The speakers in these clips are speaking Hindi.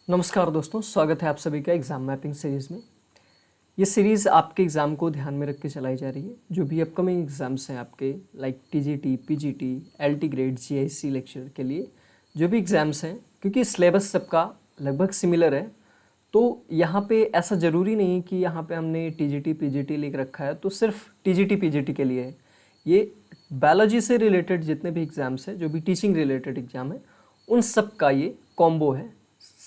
नमस्कार दोस्तों, स्वागत है आप सभी का एग्ज़ाम मैपिंग सीरीज़ में। ये सीरीज़ आपके एग्ज़ाम को ध्यान में रख के चलाई जा रही है। जो भी अपकमिंग एग्ज़ाम्स हैं आपके like TGT, PGT, LT grade, GIC lecture के लिए जो भी एग्ज़ाम्स हैं, क्योंकि सिलेबस सबका लगभग सिमिलर है, तो यहाँ पे ऐसा ज़रूरी नहीं है कि यहाँ पे हमने टीजीटी, पीजीटी लिख रखा है तो सिर्फ टीजीटी, पीजीटी के लिए है। ये बायोलॉजी से रिलेटेड जितने भी एग्ज़ाम्स हैं, जो भी टीचिंग रिलेटेड एग्ज़ाम है, उन सब का ये कॉम्बो है।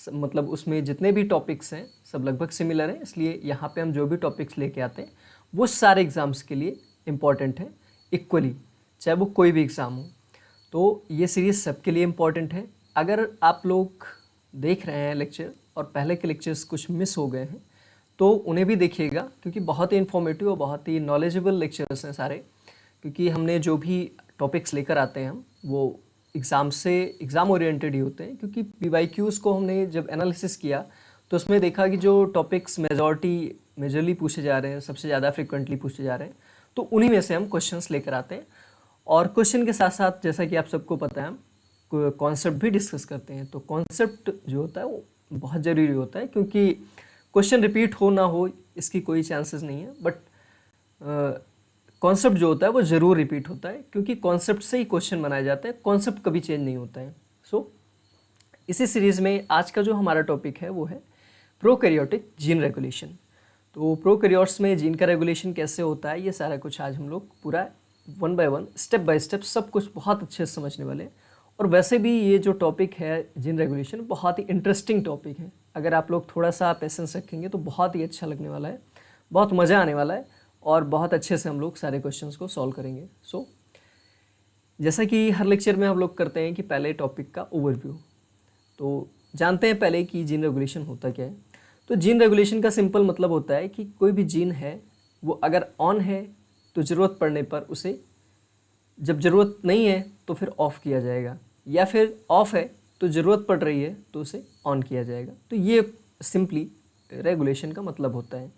मतलब उसमें जितने भी टॉपिक्स हैं सब लगभग सिमिलर हैं, इसलिए यहाँ पे हम जो भी टॉपिक्स लेके आते हैं वो सारे एग्ज़ाम्स के लिए इम्पॉर्टेंट है इक्वली, चाहे वो कोई भी एग्ज़ाम हो। तो ये सीरीज़ सबके लिए इम्पॉर्टेंट है। अगर आप लोग देख रहे हैं लेक्चर और पहले के लेक्चर्स कुछ मिस हो गए हैं तो उन्हें भी देखिएगा, क्योंकि बहुत ही इन्फॉर्मेटिव और बहुत ही नॉलेजेबल लेक्चर्स हैं सारे। क्योंकि हमने जो भी टॉपिक्स लेकर आते हैं हम वो एग्ज़ाम ओरिएंटेड ही होते हैं। क्योंकि पीवाईक्यूज़ को हमने जब एनालिसिस किया तो उसमें देखा कि जो टॉपिक्स मेजरली पूछे जा रहे हैं, सबसे ज़्यादा फ्रिक्वेंटली पूछे जा रहे हैं, तो उन्हीं में से हम क्वेश्चंस लेकर आते हैं। और क्वेश्चन के साथ साथ जैसा कि आप सबको पता है हम कॉन्सेप्ट भी डिस्कस करते हैं। तो कॉन्सेप्ट जो होता है वो बहुत ज़रूरी होता है, क्योंकि क्वेश्चन रिपीट हो ना हो इसकी कोई चांसेस नहीं है, बट कॉन्सेप्ट जो होता है वो ज़रूर रिपीट होता है, क्योंकि कॉन्सेप्ट से ही क्वेश्चन बनाए जाते हैं, कॉन्सेप्ट कभी चेंज नहीं होता है। इसी सीरीज़ में आज का जो हमारा टॉपिक है वो है प्रोकैरियोटिक जीन रेगुलेशन। तो प्रोकैरियोट्स में जीन का रेगुलेशन कैसे होता है, ये सारा कुछ आज हम लोग पूरा one by one, step by step सब कुछ बहुत अच्छे से समझने वाले हैं। और वैसे भी ये जो टॉपिक है जीन रेगुलेशन बहुत ही इंटरेस्टिंग टॉपिक है। अगर आप लोग थोड़ा सा पेशेंस रखेंगे तो बहुत ही अच्छा लगने वाला है, बहुत मज़ा आने वाला है और बहुत अच्छे से हम लोग सारे क्वेश्चंस को सॉल्व करेंगे। जैसा कि हर लेक्चर में हम लोग करते हैं कि पहले टॉपिक का ओवरव्यू। तो जानते हैं पहले कि जीन रेगुलेशन होता क्या है। तो जीन रेगुलेशन का सिंपल मतलब होता है कि कोई भी जीन है वो अगर ऑन है तो ज़रूरत पड़ने पर उसे, जब ज़रूरत नहीं है तो फिर ऑफ़ किया जाएगा, या फिर ऑफ़ है तो ज़रूरत पड़ रही है तो उसे ऑन किया जाएगा। तो ये सिंपली रेगुलेशन का मतलब होता है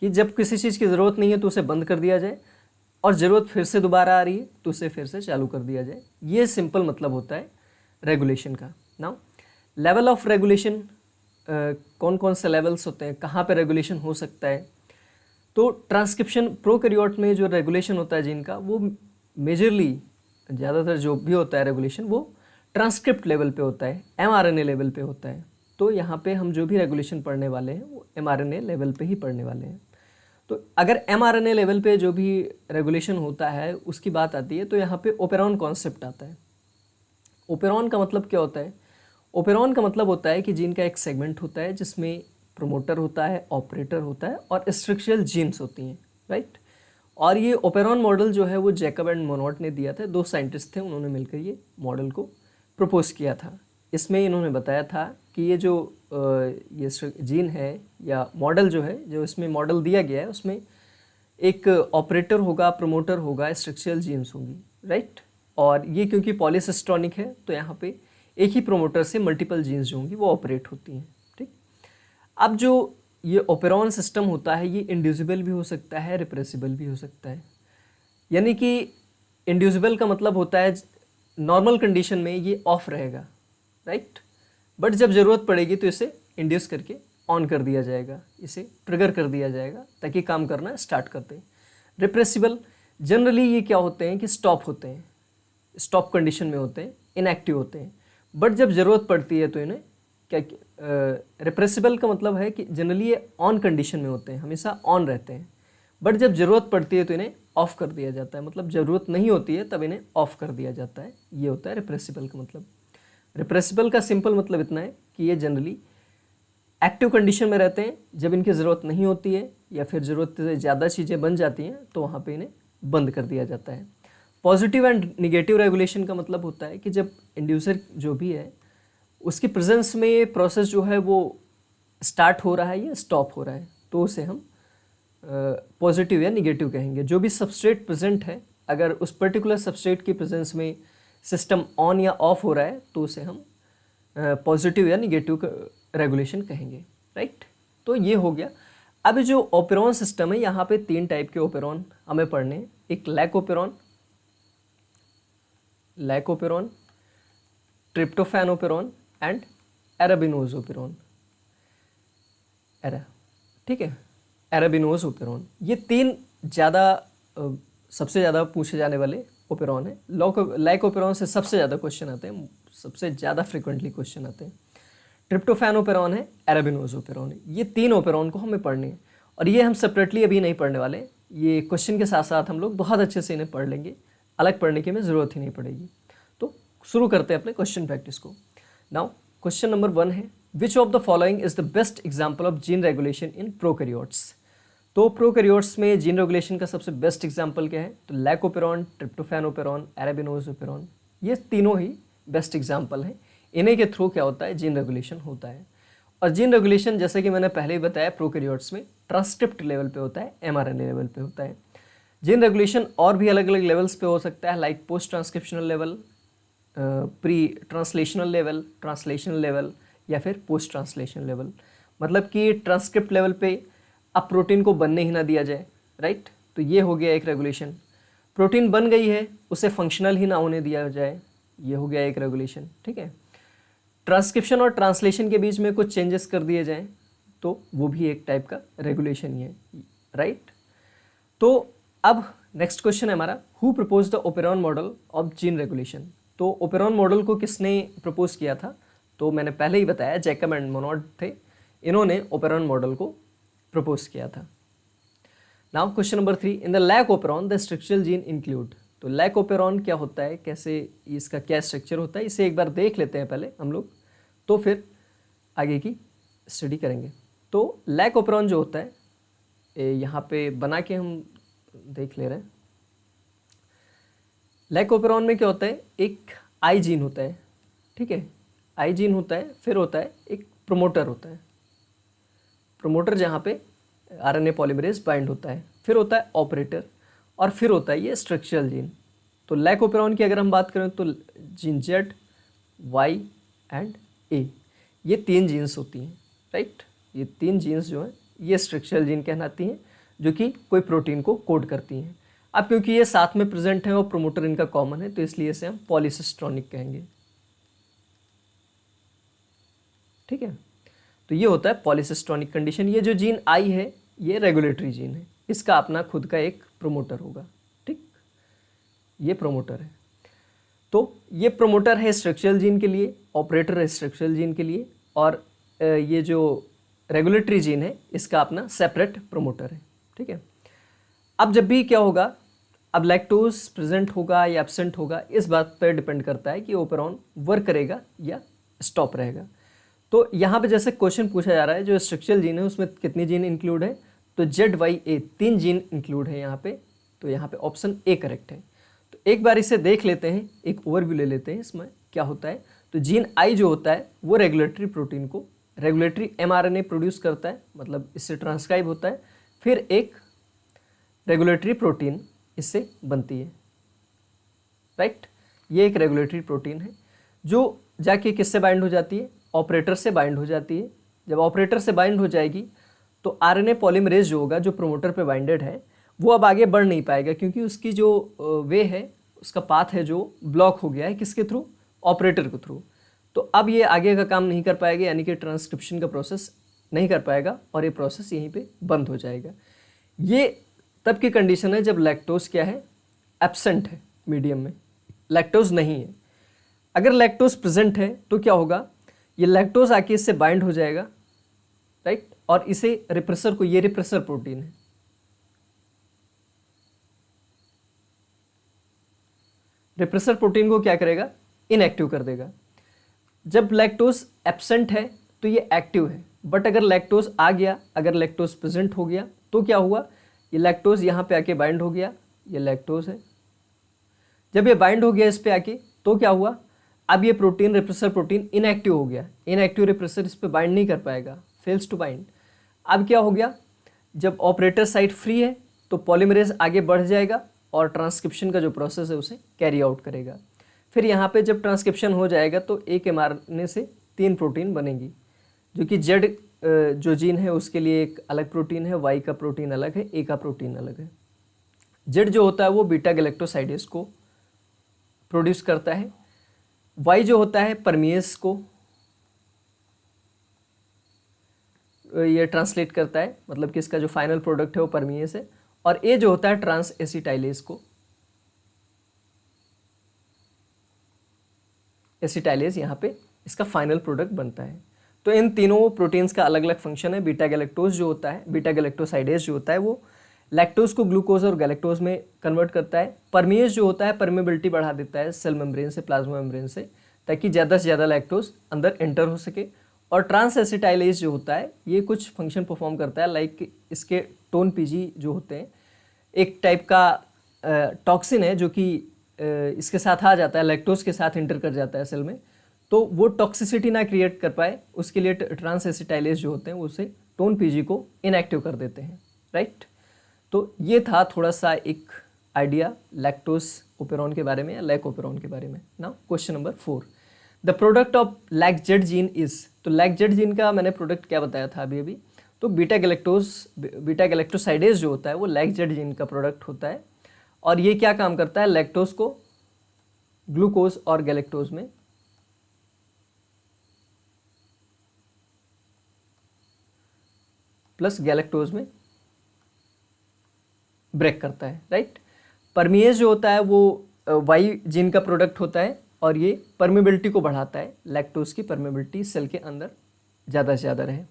कि जब किसी चीज़ की ज़रूरत नहीं है तो उसे बंद कर दिया जाए, और ज़रूरत फिर से दोबारा आ रही है तो उसे फिर से चालू कर दिया जाए। ये सिंपल मतलब होता है रेगुलेशन का। नाउ लेवल ऑफ रेगुलेशन, कौन कौन से लेवल्स होते हैं, कहाँ पे रेगुलेशन हो सकता है। तो ट्रांसक्रिप्शन प्रोकैरियोट में जो रेगुलेशन होता है जीन का, वो मेजरली ज़्यादातर जो भी होता है रेगुलेशन वो ट्रांसक्रिप्ट लेवल पे होता है, एमआरएनए लेवल पे होता है। तो यहाँ पे हम जो भी रेगुलेशन पढ़ने वाले हैं वो एमआरएनए लेवल पे ही पढ़ने वाले हैं। तो अगर एमआरएनए लेवल पे जो भी रेगुलेशन होता है उसकी बात आती है तो यहाँ पे ओपेरॉन कॉन्सेप्ट आता है। ओपेरॉन का मतलब क्या होता है? ओपेरॉन का मतलब होता है कि जीन का एक सेगमेंट होता है जिसमें प्रोमोटर होता है, ऑपरेटर होता है और स्ट्रक्चरल जीन्स होती हैं, राइट। और ये ओपेरॉन मॉडल जो है वो जैकब एंड मोनोट ने दिया था। दो साइंटिस्ट थे, उन्होंने मिलकर ये मॉडल को प्रपोज किया था। इसमें इन्होंने बताया था कि ये जो ये जीन है या मॉडल जो है, जो इसमें मॉडल दिया गया है उसमें एक ऑपरेटर होगा, प्रमोटर होगा, स्ट्रक्चरल जीन्स होंगी, राइट। और ये क्योंकि पॉलीसिस्टोनिक है तो यहाँ पे एक ही प्रोमोटर से मल्टीपल जीन्स जो होंगी वो ऑपरेट होती हैं, ठीक। अब जो ये ओपेरॉन सिस्टम होता है ये इंड्यूसिबल भी हो सकता है, रिप्रेसिबल भी हो सकता है। यानी कि इंड्यूसिबल का मतलब होता है नॉर्मल कंडीशन में ये ऑफ रहेगा, राइट, बट जब ज़रूरत पड़ेगी तो इसे इंड्यूस करके ऑन कर दिया जाएगा, इसे ट्रिगर कर दिया जाएगा ताकि काम करना स्टार्ट कर दे। रिप्रेसिबल जनरली ये क्या होते हैं कि स्टॉप होते हैं, स्टॉप कंडीशन में होते हैं, इनएक्टिव होते हैं, बट जब ज़रूरत पड़ती है तो इन्हें क्या, रिप्रेसिबल का मतलब है कि जनरली ये ऑन कंडीशन में होते हैं, हमेशा ऑन रहते हैं, बट जब ज़रूरत पड़ती है तो इन्हें ऑफ़ कर दिया जाता है। मतलब ज़रूरत नहीं होती है तब इन्हें ऑफ़ कर दिया जाता है। ये होता है रिप्रेसिबल का मतलब। रिप्रेसिबल का सिंपल मतलब इतना है कि ये जनरली एक्टिव कंडीशन में रहते हैं, जब इनकी ज़रूरत नहीं होती है या फिर ज़रूरत से ज़्यादा चीज़ें बन जाती हैं तो वहाँ पे इन्हें बंद कर दिया जाता है। पॉजिटिव एंड निगेटिव रेगुलेशन का मतलब होता है कि जब इंड्यूसर जो भी है उसकी प्रेजेंस में ये प्रोसेस जो है वो स्टार्ट हो रहा है या स्टॉप हो रहा है, तो उसे हम पॉजिटिव या निगेटिव कहेंगे। जो भी सबस्ट्रेट प्रेजेंट है, अगर उस पर्टिकुलर सबस्ट्रेट की प्रेजेंस में सिस्टम ऑन या ऑफ हो रहा है तो उसे हम पॉजिटिव या निगेटिव रेगुलेशन कहेंगे, राइट। तो ये हो गया। अब जो ओपेरॉन सिस्टम है यहाँ पे तीन टाइप के ओपेरॉन हमें पढ़ने हैं। एक lac operon, tryptophan operon and एराबिनोज operon. Era, ठीक है, एराबिनोज ओपेरॉन। ये 3 ज़्यादा सबसे ज़्यादा पूछे जाने वाले ओपेरॉन है। लैक ओपेरॉन से सबसे ज़्यादा क्वेश्चन आते हैं, सबसे ज़्यादा फ्रिक्वेंटली क्वेश्चन आते हैं। ट्रिप्टोफैन ओपेरॉन है, एराबिनोज ओपेरॉन है। ये 3 ओपेरॉन को हमें पढ़ने हैं और ये हम सेपरेटली अभी नहीं पढ़ने वाले, ये क्वेश्चन के साथ साथ हम लोग बहुत अच्छे से इन्हें पढ़ लेंगे, अलग पढ़ने की हमें ज़रूरत ही नहीं पड़ेगी। तो शुरू करते हैं अपने क्वेश्चन प्रैक्टिस को। नाउ क्वेश्चन नंबर 1 है, विच of the following is the best example of gene regulation in prokaryotes. तो प्रोकैरियोट्स में जीन रेगुलेशन का सबसे बेस्ट एग्जाम्पल क्या है? तो lac operon, tryptophan operon, एराबिनोज operon, ये तीनों ही बेस्ट एग्जाम्पल हैं। इन्हीं के थ्रू क्या होता है? जीन रेगुलेशन होता है। और जीन रेगुलेशन जैसे कि मैंने पहले ही बताया प्रोकैरियोट्स में ट्रांसक्रिप्ट लेवल पे होता है, एमआरएनए लेवल पे होता है। जीन रेगुलेशन और भी अलग अलग लेवल्स पे हो सकता है, like post transcriptional level, pre translational level, translational level या फिर पोस्ट ट्रांसलेशन लेवल। मतलब कि ट्रांसक्रिप्ट लेवल पे अब प्रोटीन को बनने ही ना दिया जाए, राइट? तो ये हो गया एक रेगुलेशन। प्रोटीन बन गई है, उसे फंक्शनल ही ना होने दिया जाए, ये हो गया एक रेगुलेशन, ठीक है। ट्रांसक्रिप्शन और ट्रांसलेशन के बीच में कुछ चेंजेस कर दिए जाएं तो वो भी एक टाइप का रेगुलेशन ही है, राइट? तो अब नेक्स्ट क्वेश्चन है हमारा, who propose the operon model of gene regulation. तो ओपेरॉन मॉडल को किसने प्रपोज किया था? तो मैंने पहले ही बताया जैकब एंड मोनोड थे, इन्होंने ओपेरॉन मॉडल को प्रपोज किया था। Now question number 3, in the lac operon the structural gene include. तो लैक ओपेरॉन क्या होता है, कैसे इसका क्या स्ट्रक्चर होता है, इसे एक बार देख लेते हैं पहले हम लोग, तो फिर आगे की स्टडी करेंगे। तो लैक ओपेरॉन जो होता है यहाँ पे बना के हम देख ले रहे हैं। लैक ओपेरॉन में क्या होता है, एक आई जीन होता है, ठीक है, आई जीन होता है, फिर होता है एक प्रोमोटर होता है, प्रोमोटर जहाँ पे आरएनए पॉलीमरेज बाइंड होता है, फिर होता है ऑपरेटर और फिर होता है ये स्ट्रक्चरल जीन। तो लैक ओपेरॉन की अगर हम बात करें तो जीन जेड, वाई एंड ए, ये 3 जीन्स होती हैं, राइट? ये 3 जीन्स जो हैं ये स्ट्रक्चरल जीन कहलाती हैं, जो कि कोई प्रोटीन को कोड करती हैं। अब क्योंकि ये साथ में प्रेजेंट है और प्रोमोटर इनका कॉमन है, तो इसलिए इसे हम पॉलीसिस्ट्रॉनिक कहेंगे, ठीक है। तो ये होता है पॉलीसिस्ट्रॉनिक कंडीशन। ये जो जीन आई है ये रेगुलेटरी जीन है, इसका अपना खुद का एक प्रोमोटर होगा, ठीक, ये प्रोमोटर है। तो ये प्रोमोटर है स्ट्रक्चरल जीन के लिए, ऑपरेटर है स्ट्रक्चरल जीन के लिए, और ये जो रेगुलेटरी जीन है इसका अपना सेपरेट प्रोमोटर है, ठीक है। अब जब भी क्या होगा, अब लैक्टोज प्रेजेंट होगा या एब्सेंट होगा, इस बात पर डिपेंड करता है कि ओपेरॉन वर्क करेगा या स्टॉप रहेगा। तो यहाँ पे जैसे क्वेश्चन पूछा जा रहा है जो स्ट्रक्चरल जीन है उसमें कितनी जीन इंक्लूड है, तो जेड वाई ए 3 जीन इंक्लूड है यहाँ पे, तो यहाँ पे ऑप्शन ए करेक्ट है। तो एक बार इसे देख लेते हैं, एक ओवरव्यू ले लेते हैं इसमें क्या होता है। तो जीन आई जो होता है वो रेगुलेटरी प्रोटीन को, रेगुलेटरी एमआरएनए प्रोड्यूस करता है, मतलब इससे ट्रांसक्राइब होता है, फिर एक रेगुलेटरी प्रोटीन इससे बनती है, राइट? ये एक रेगुलेटरी प्रोटीन है जो जाके किससे बाइंड हो जाती है, ऑपरेटर से बाइंड हो जाती है। जब ऑपरेटर से बाइंड हो जाएगी तो आरएनए पॉलीमरेज जो होगा, जो प्रोमोटर पे बाइंडेड है, वो अब आगे बढ़ नहीं पाएगा, क्योंकि उसकी जो वे है, उसका पाथ है जो ब्लॉक हो गया है, किसके थ्रू, ऑपरेटर के थ्रू। तो अब ये आगे का काम नहीं कर पाएगा, यानी कि ट्रांसक्रिप्शन का प्रोसेस नहीं कर पाएगा और ये प्रोसेस यहीं पे बंद हो जाएगा। ये तब की कंडीशन है जब लैक्टोज क्या है, एब्सेंट है, मीडियम में लैक्टोज नहीं है। अगर लैक्टोज प्रेजेंट है तो क्या होगा, ये लैक्टोज आके इससे बाइंड हो जाएगा, राइट? और इसे रिप्रेसर को, ये रिप्रेसर प्रोटीन है, रिप्रेसर प्रोटीन को क्या करेगा, इनएक्टिव कर देगा। जब लैक्टोज एब्सेंट है तो ये एक्टिव है, बट अगर लैक्टोज आ गया, अगर लैक्टोज प्रेजेंट हो गया तो क्या हुआ, ये लैक्टोज यहाँ पे आके बाइंड हो गया, ये लैक्टोज है, जब ये बाइंड हो गया इस पे आके तो क्या हुआ, अब ये प्रोटीन, रिप्रेसर प्रोटीन इनएक्टिव हो गया, इनएक्टिव रिप्रेसर इस पे बाइंड नहीं कर पाएगा, फेल्स टू बाइंड। अब क्या हो गया, जब ऑपरेटर साइट फ्री है तो पॉलीमरेज आगे बढ़ जाएगा और ट्रांसक्रिप्शन का जो प्रोसेस है उसे कैरी आउट करेगा। फिर यहाँ पे जब ट्रांसक्रिप्शन हो जाएगा तो एक एमआरएनए से 3 प्रोटीन बनेंगी, जो कि जेड जो जीन है उसके लिए एक अलग प्रोटीन है, वाई का प्रोटीन अलग है, ए का प्रोटीन अलग है। जेड जो होता है वो बीटा गैलेक्टोसाइडेज को प्रोड्यूस करता है, वाई जो होता है परमिएस को, ये ट्रांसलेट करता है, मतलब कि इसका जो फाइनल प्रोडक्ट है वो परमिएस है, और ए जो होता है ट्रांस एसिटाइलेज को, एसिटाइलेज यहाँ पे इसका फाइनल प्रोडक्ट बनता है। तो इन तीनों प्रोटीन्स का अलग अलग फंक्शन है। बीटा गैलेक्टोज जो होता है, बीटा गैलेक्टोसाइडेज जो होता है वो लैक्टोज को ग्लूकोज और गैलेक्टोज में कन्वर्ट करता है। परमिएज जो होता है परमेबिलिटी बढ़ा देता है सेल मेम्ब्रेन से प्लाज्मा मेम्ब्रेन से, ताकि ज़्यादा से ज़्यादा लैक्टोज अंदर एंटर हो सके। और ट्रांस एसिटाइलेज जो होता है ये कुछ फंक्शन परफॉर्म करता है, लाइक इसके टोन पीजी जो होते हैं, एक टाइप का टॉक्सिन है जो कि इसके साथ आ जाता है, लैक्टोज के साथ इंटर कर जाता है सेल में, तो वो टॉक्सिसिटी ना क्रिएट कर पाए उसके लिए ट्रांस एसिटाइलेज जो होते हैं वो उसे टोन पीजी को इनएक्टिव कर देते हैं, राइट। तो ये था थोड़ा सा एक आइडिया लैक्टोज ओपेरॉन के बारे में या लैक ओपेरॉन के बारे में। Now question number 4, the product of lack-Z gene is. तो लैक-जेड जीन का मैंने प्रोडक्ट क्या बताया था अभी, तो बीटा गैलेक्टोसाइडेज जो होता है वो लैक-जेड जीन का प्रोडक्ट होता है, और ये क्या काम करता है, लैक्टोज को ग्लूकोज और गैलेक्टोज में प्लस गैलेक्टोज में ब्रेक करता है, राइट। परमिएज जो होता है वो वाई जीन का प्रोडक्ट होता है, और ये परमेबिलिटी को बढ़ाता है, लैक्टोज की परमेबिलिटी सेल के अंदर ज़्यादा से ज़्यादा रहे।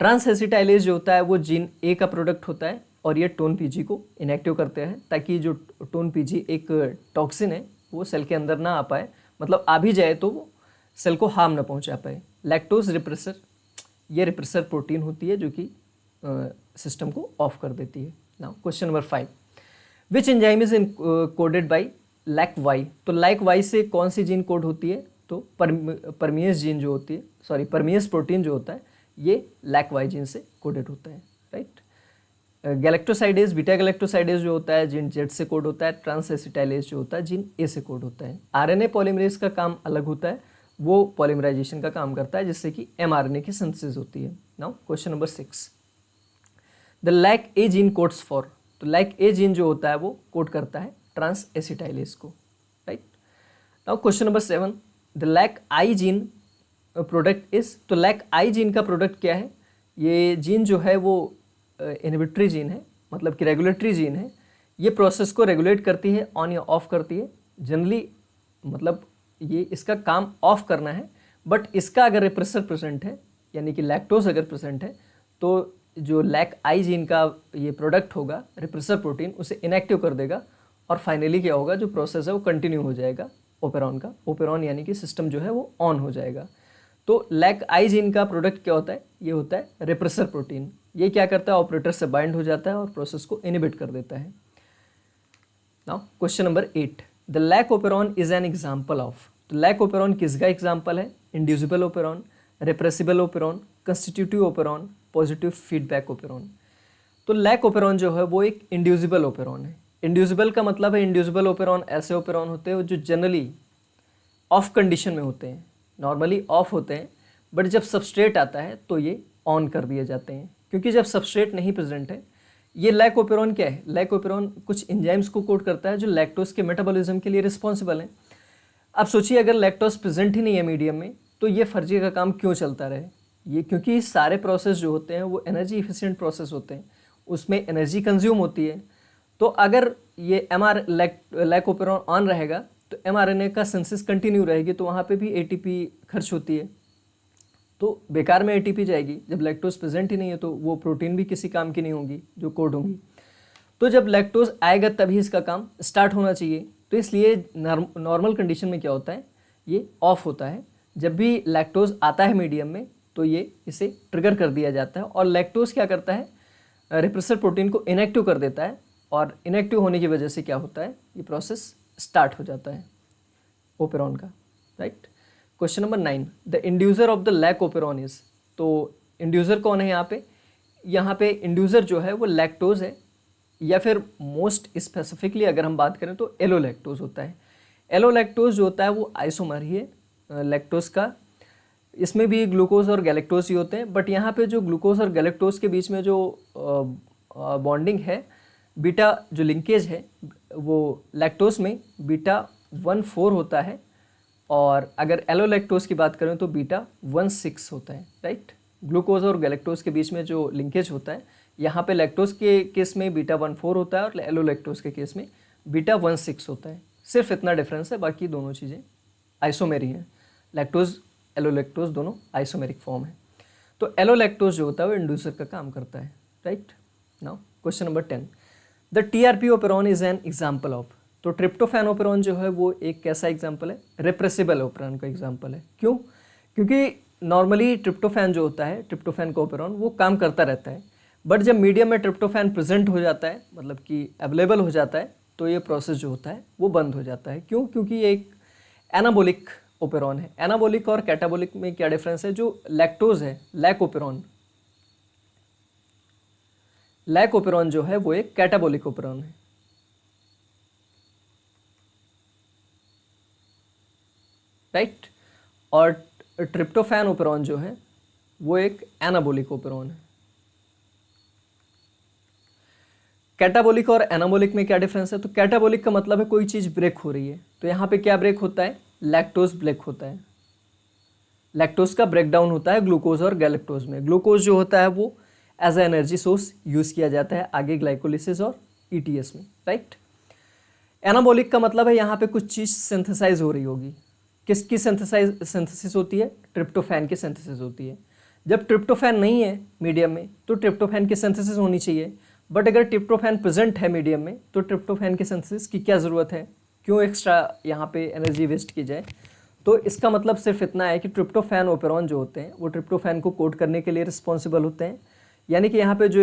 ट्रांस एसिटाइलेज जो होता है वो जीन ए का प्रोडक्ट होता है, और ये टोन पीजी को इनएक्टिव करते हैं, ताकि जो टोन पीजी एक टॉक्सिन है वो सेल के अंदर ना आ पाए, मतलब आ भी जाए तो वो सेल को हार्म ना पहुंचा पाए। लैक्टोज रिप्रेसर, ये रिप्रेसर प्रोटीन होती है जो कि सिस्टम को ऑफ कर देती है। Now question number 5, which enzyme is coded by lac Y. तो लैक वाई से कौन सी जीन कोड होती है, तो परमिएस जीन जो होती है, सॉरी परमिएस प्रोटीन जो होता है ये लैक वाई जीन से कोडेड होता है, राइट। गैलेक्टोसाइडेज, बीटा गैलेक्टोसाइडेज जो होता है जीन जेड से कोड होता है। ट्रांस एसिटाइलेज जो होता है जीन ए से कोड होता है। आरएनए पॉलीमरेज का काम अलग होता है, वो पॉलीमराइजेशन का काम करता है जिससे कि एमआरएनए की सिंथेसिस होती है। Now question number 6, the lac A gene codes for. तो लैक ए जीन जो होता है वो कोड करता है ट्रांस एसिटाइलेज को, right. Now question number 7, the lac I gene product is. तो लैक आई जीन का प्रोडक्ट क्या है, ये जीन जो है वो इनहिबिटरी जीन है, मतलब कि रेगुलेटरी जीन है। ये प्रोसेस को रेगुलेट करती है, ऑन या ऑफ करती है जनरली, मतलब ये इसका काम ऑफ करना है, बट इसका अगर रिप्रेसर प्रेजेंट है, यानी कि लैक्टोज अगर प्रेजेंट है, तो जो लैक आई जीन का ये प्रोडक्ट होगा रिप्रेसर प्रोटीन उसे इनएक्टिव कर देगा, और फाइनली क्या होगा, जो प्रोसेस है वो कंटिन्यू हो जाएगा ओपेरॉन का। ओपेरॉन यानी कि सिस्टम जो है वो ऑन हो जाएगा। तो लैक आई जीन का प्रोडक्ट क्या होता है, ये होता है रिप्रेसर प्रोटीन। ये क्या करता है, ऑपरेटर से बाइंड हो जाता है और प्रोसेस को इनिबिट कर देता है। Now question number 8, the lac operon is an example of. तो लैक ओपेरॉन किसका एग्जाम्पल है, inducible operon, repressible operon, constitutive operon, positive feedback operon. तो लैक ओपेरॉन जो है वो एक इंड्यूसिबल ओपेरॉन है। इंड्यूसिबल का मतलब है, इंड्यूसिबल ओपेरॉन ऐसे ओपेरॉन होते हैं जो जनरली ऑफ कंडीशन में होते हैं, नॉर्मली ऑफ होते हैं, बट जब सबस्ट्रेट आता है तो ये ऑन कर दिए जाते हैं, क्योंकि जब सबस्ट्रेट नहीं प्रेजेंट है। ये लैक ओपेरॉन क्या है, लैक ओपेरॉन कुछ एंजाइम्स को कोड करता है जो लैक्टोज के मेटाबॉलिज्म के लिए रिस्पॉन्सिबल हैं। अब सोचिए अगर लैक्टोज प्रेजेंट ही नहीं है मीडियम में, तो ये फर्जी का काम क्यों चलता रहे। ये क्योंकि सारे प्रोसेस जो होते हैं वो एनर्जी इफिशिएंट प्रोसेस होते हैं, उसमें एनर्जी कंज्यूम होती है। तो अगर ये लैक ओपेरॉन ऑन रहेगा तो एमआरएनए का सिंथेसिस कंटिन्यू रहेगी, तो वहाँ पे भी एटीपी खर्च होती है, तो बेकार में एटीपी जाएगी। जब लैक्टोज प्रेजेंट ही नहीं है तो वो प्रोटीन भी किसी काम की नहीं होगी जो कोड होंगी। तो जब लैक्टोज आएगा तभी इसका काम स्टार्ट होना चाहिए। तो इसलिए नॉर्मल कंडीशन में क्या होता है, ये ऑफ होता है। जब भी लैक्टोज आता है मीडियम में तो ये इसे ट्रिगर कर दिया जाता है, और लैक्टोज क्या करता है, रिप्रेसर प्रोटीन को इनएक्टिव कर देता है, और इनएक्टिव होने की वजह से क्या होता है, ये प्रोसेस स्टार्ट हो जाता है ओपेरॉन का, right. Question number 9, the inducer of the lac operon is. तो इंड्यूसर कौन है यहाँ पे इंड्यूसर जो है वो लैक्टोज है, या फिर मोस्ट स्पेसिफिकली अगर हम बात करें तो एलोलैक्टोज होता है। एलोलैक्टोज जो होता है वो आइसोमर ही है लैक्टोज का। इसमें भी ग्लूकोज और गैलेक्टोज ही होते हैं, बट यहाँ पे जो ग्लूकोज और गैलेक्टोज के बीच में जो बॉन्डिंग है, बीटा जो लिंकेज है वो लैक्टोज में बीटा 1,4 होता है, और अगर एलोलैक्टोज की बात करें तो बीटा 1,6 होता है, राइट। ग्लूकोज और गैलेक्टोज के बीच में जो लिंकेज होता है, यहाँ पे लैक्टोज के केस में β14 होता है और एलोलैक्टोज के केस में β16 होता है। सिर्फ इतना डिफरेंस है, बाकी दोनों चीज़ें आइसोमेरी हैं। लैक्टोज एलोलैक्टोज दोनों आइसोमेरिक फॉर्म है। तो एलोलैक्टोज जो होता है वो इंड्यूसर का काम करता है, right. Now question number 10, the TRP operon is an example of. तो ट्रिप्टोफैन ओपेरॉन जो है वो एक कैसा एग्जाम्पल है? रिप्रेसिबल ओपेरॉन का एग्जाम्पल है। क्यों? क्योंकि नॉर्मली ट्रिप्टोफैन जो होता है, ट्रिप्टोफैन का ओपेरॉन वो काम करता रहता है, बट जब मीडियम में ट्रिप्टोफैन प्रेजेंट हो जाता है, मतलब कि अवेलेबल हो जाता है, तो ये प्रोसेस जो होता है वो बंद हो जाता है। क्यों? क्योंकि ये एक एनाबोलिक ओपेरॉन है। एनाबोलिक और कैटाबोलिक में क्या डिफरेंस है? जो लैक्टोज है, लैक ओपेरॉन जो है वो एक कैटाबोलिक ओपेरॉन है, राइट। और ट्रिप्टोफैन ओपेरॉन जो है वो एक एनाबोलिक ओपेरॉन है। कैटाबोलिक और एनाबोलिक में क्या डिफरेंस है? तो कैटाबोलिक का मतलब है कोई चीज़ ब्रेक हो रही है, तो यहाँ पे क्या ब्रेक होता है? लैक्टोज ब्रेक होता है। लैक्टोज का ब्रेकडाउन होता है ग्लूकोज और गैलेक्टोज में। ग्लूकोज जो होता है वो as a energy source use किया जाता है आगे ग्लाइकोलिसिस और ईटीएस में, राइट। एनाबोलिक का मतलब है यहाँ पे कुछ चीज़ सिंथेसाइज हो रही होगी। किसकी सिंथेसिस होती है? ट्रिप्टोफैन की सिंथेसिस होती है। जब ट्रिप्टोफैन नहीं है मीडियम में तो ट्रिप्टोफैन की सिंथेसिस होनी चाहिए, बट अगर ट्रिप्टोफैन प्रेजेंट है मीडियम में तो ट्रिप्टोफैन की सिंथेसिस की क्या ज़रूरत है? क्यों एक्स्ट्रा यहाँ पे एनर्जी वेस्ट की जाए? तो इसका मतलब सिर्फ इतना है कि ट्रिप्टोफैन ओपेरॉन जो होते हैं वो ट्रिप्टोफैन को कोड करने के लिए रिस्पॉन्सिबल होते हैं, यानी कि यहाँ पे जो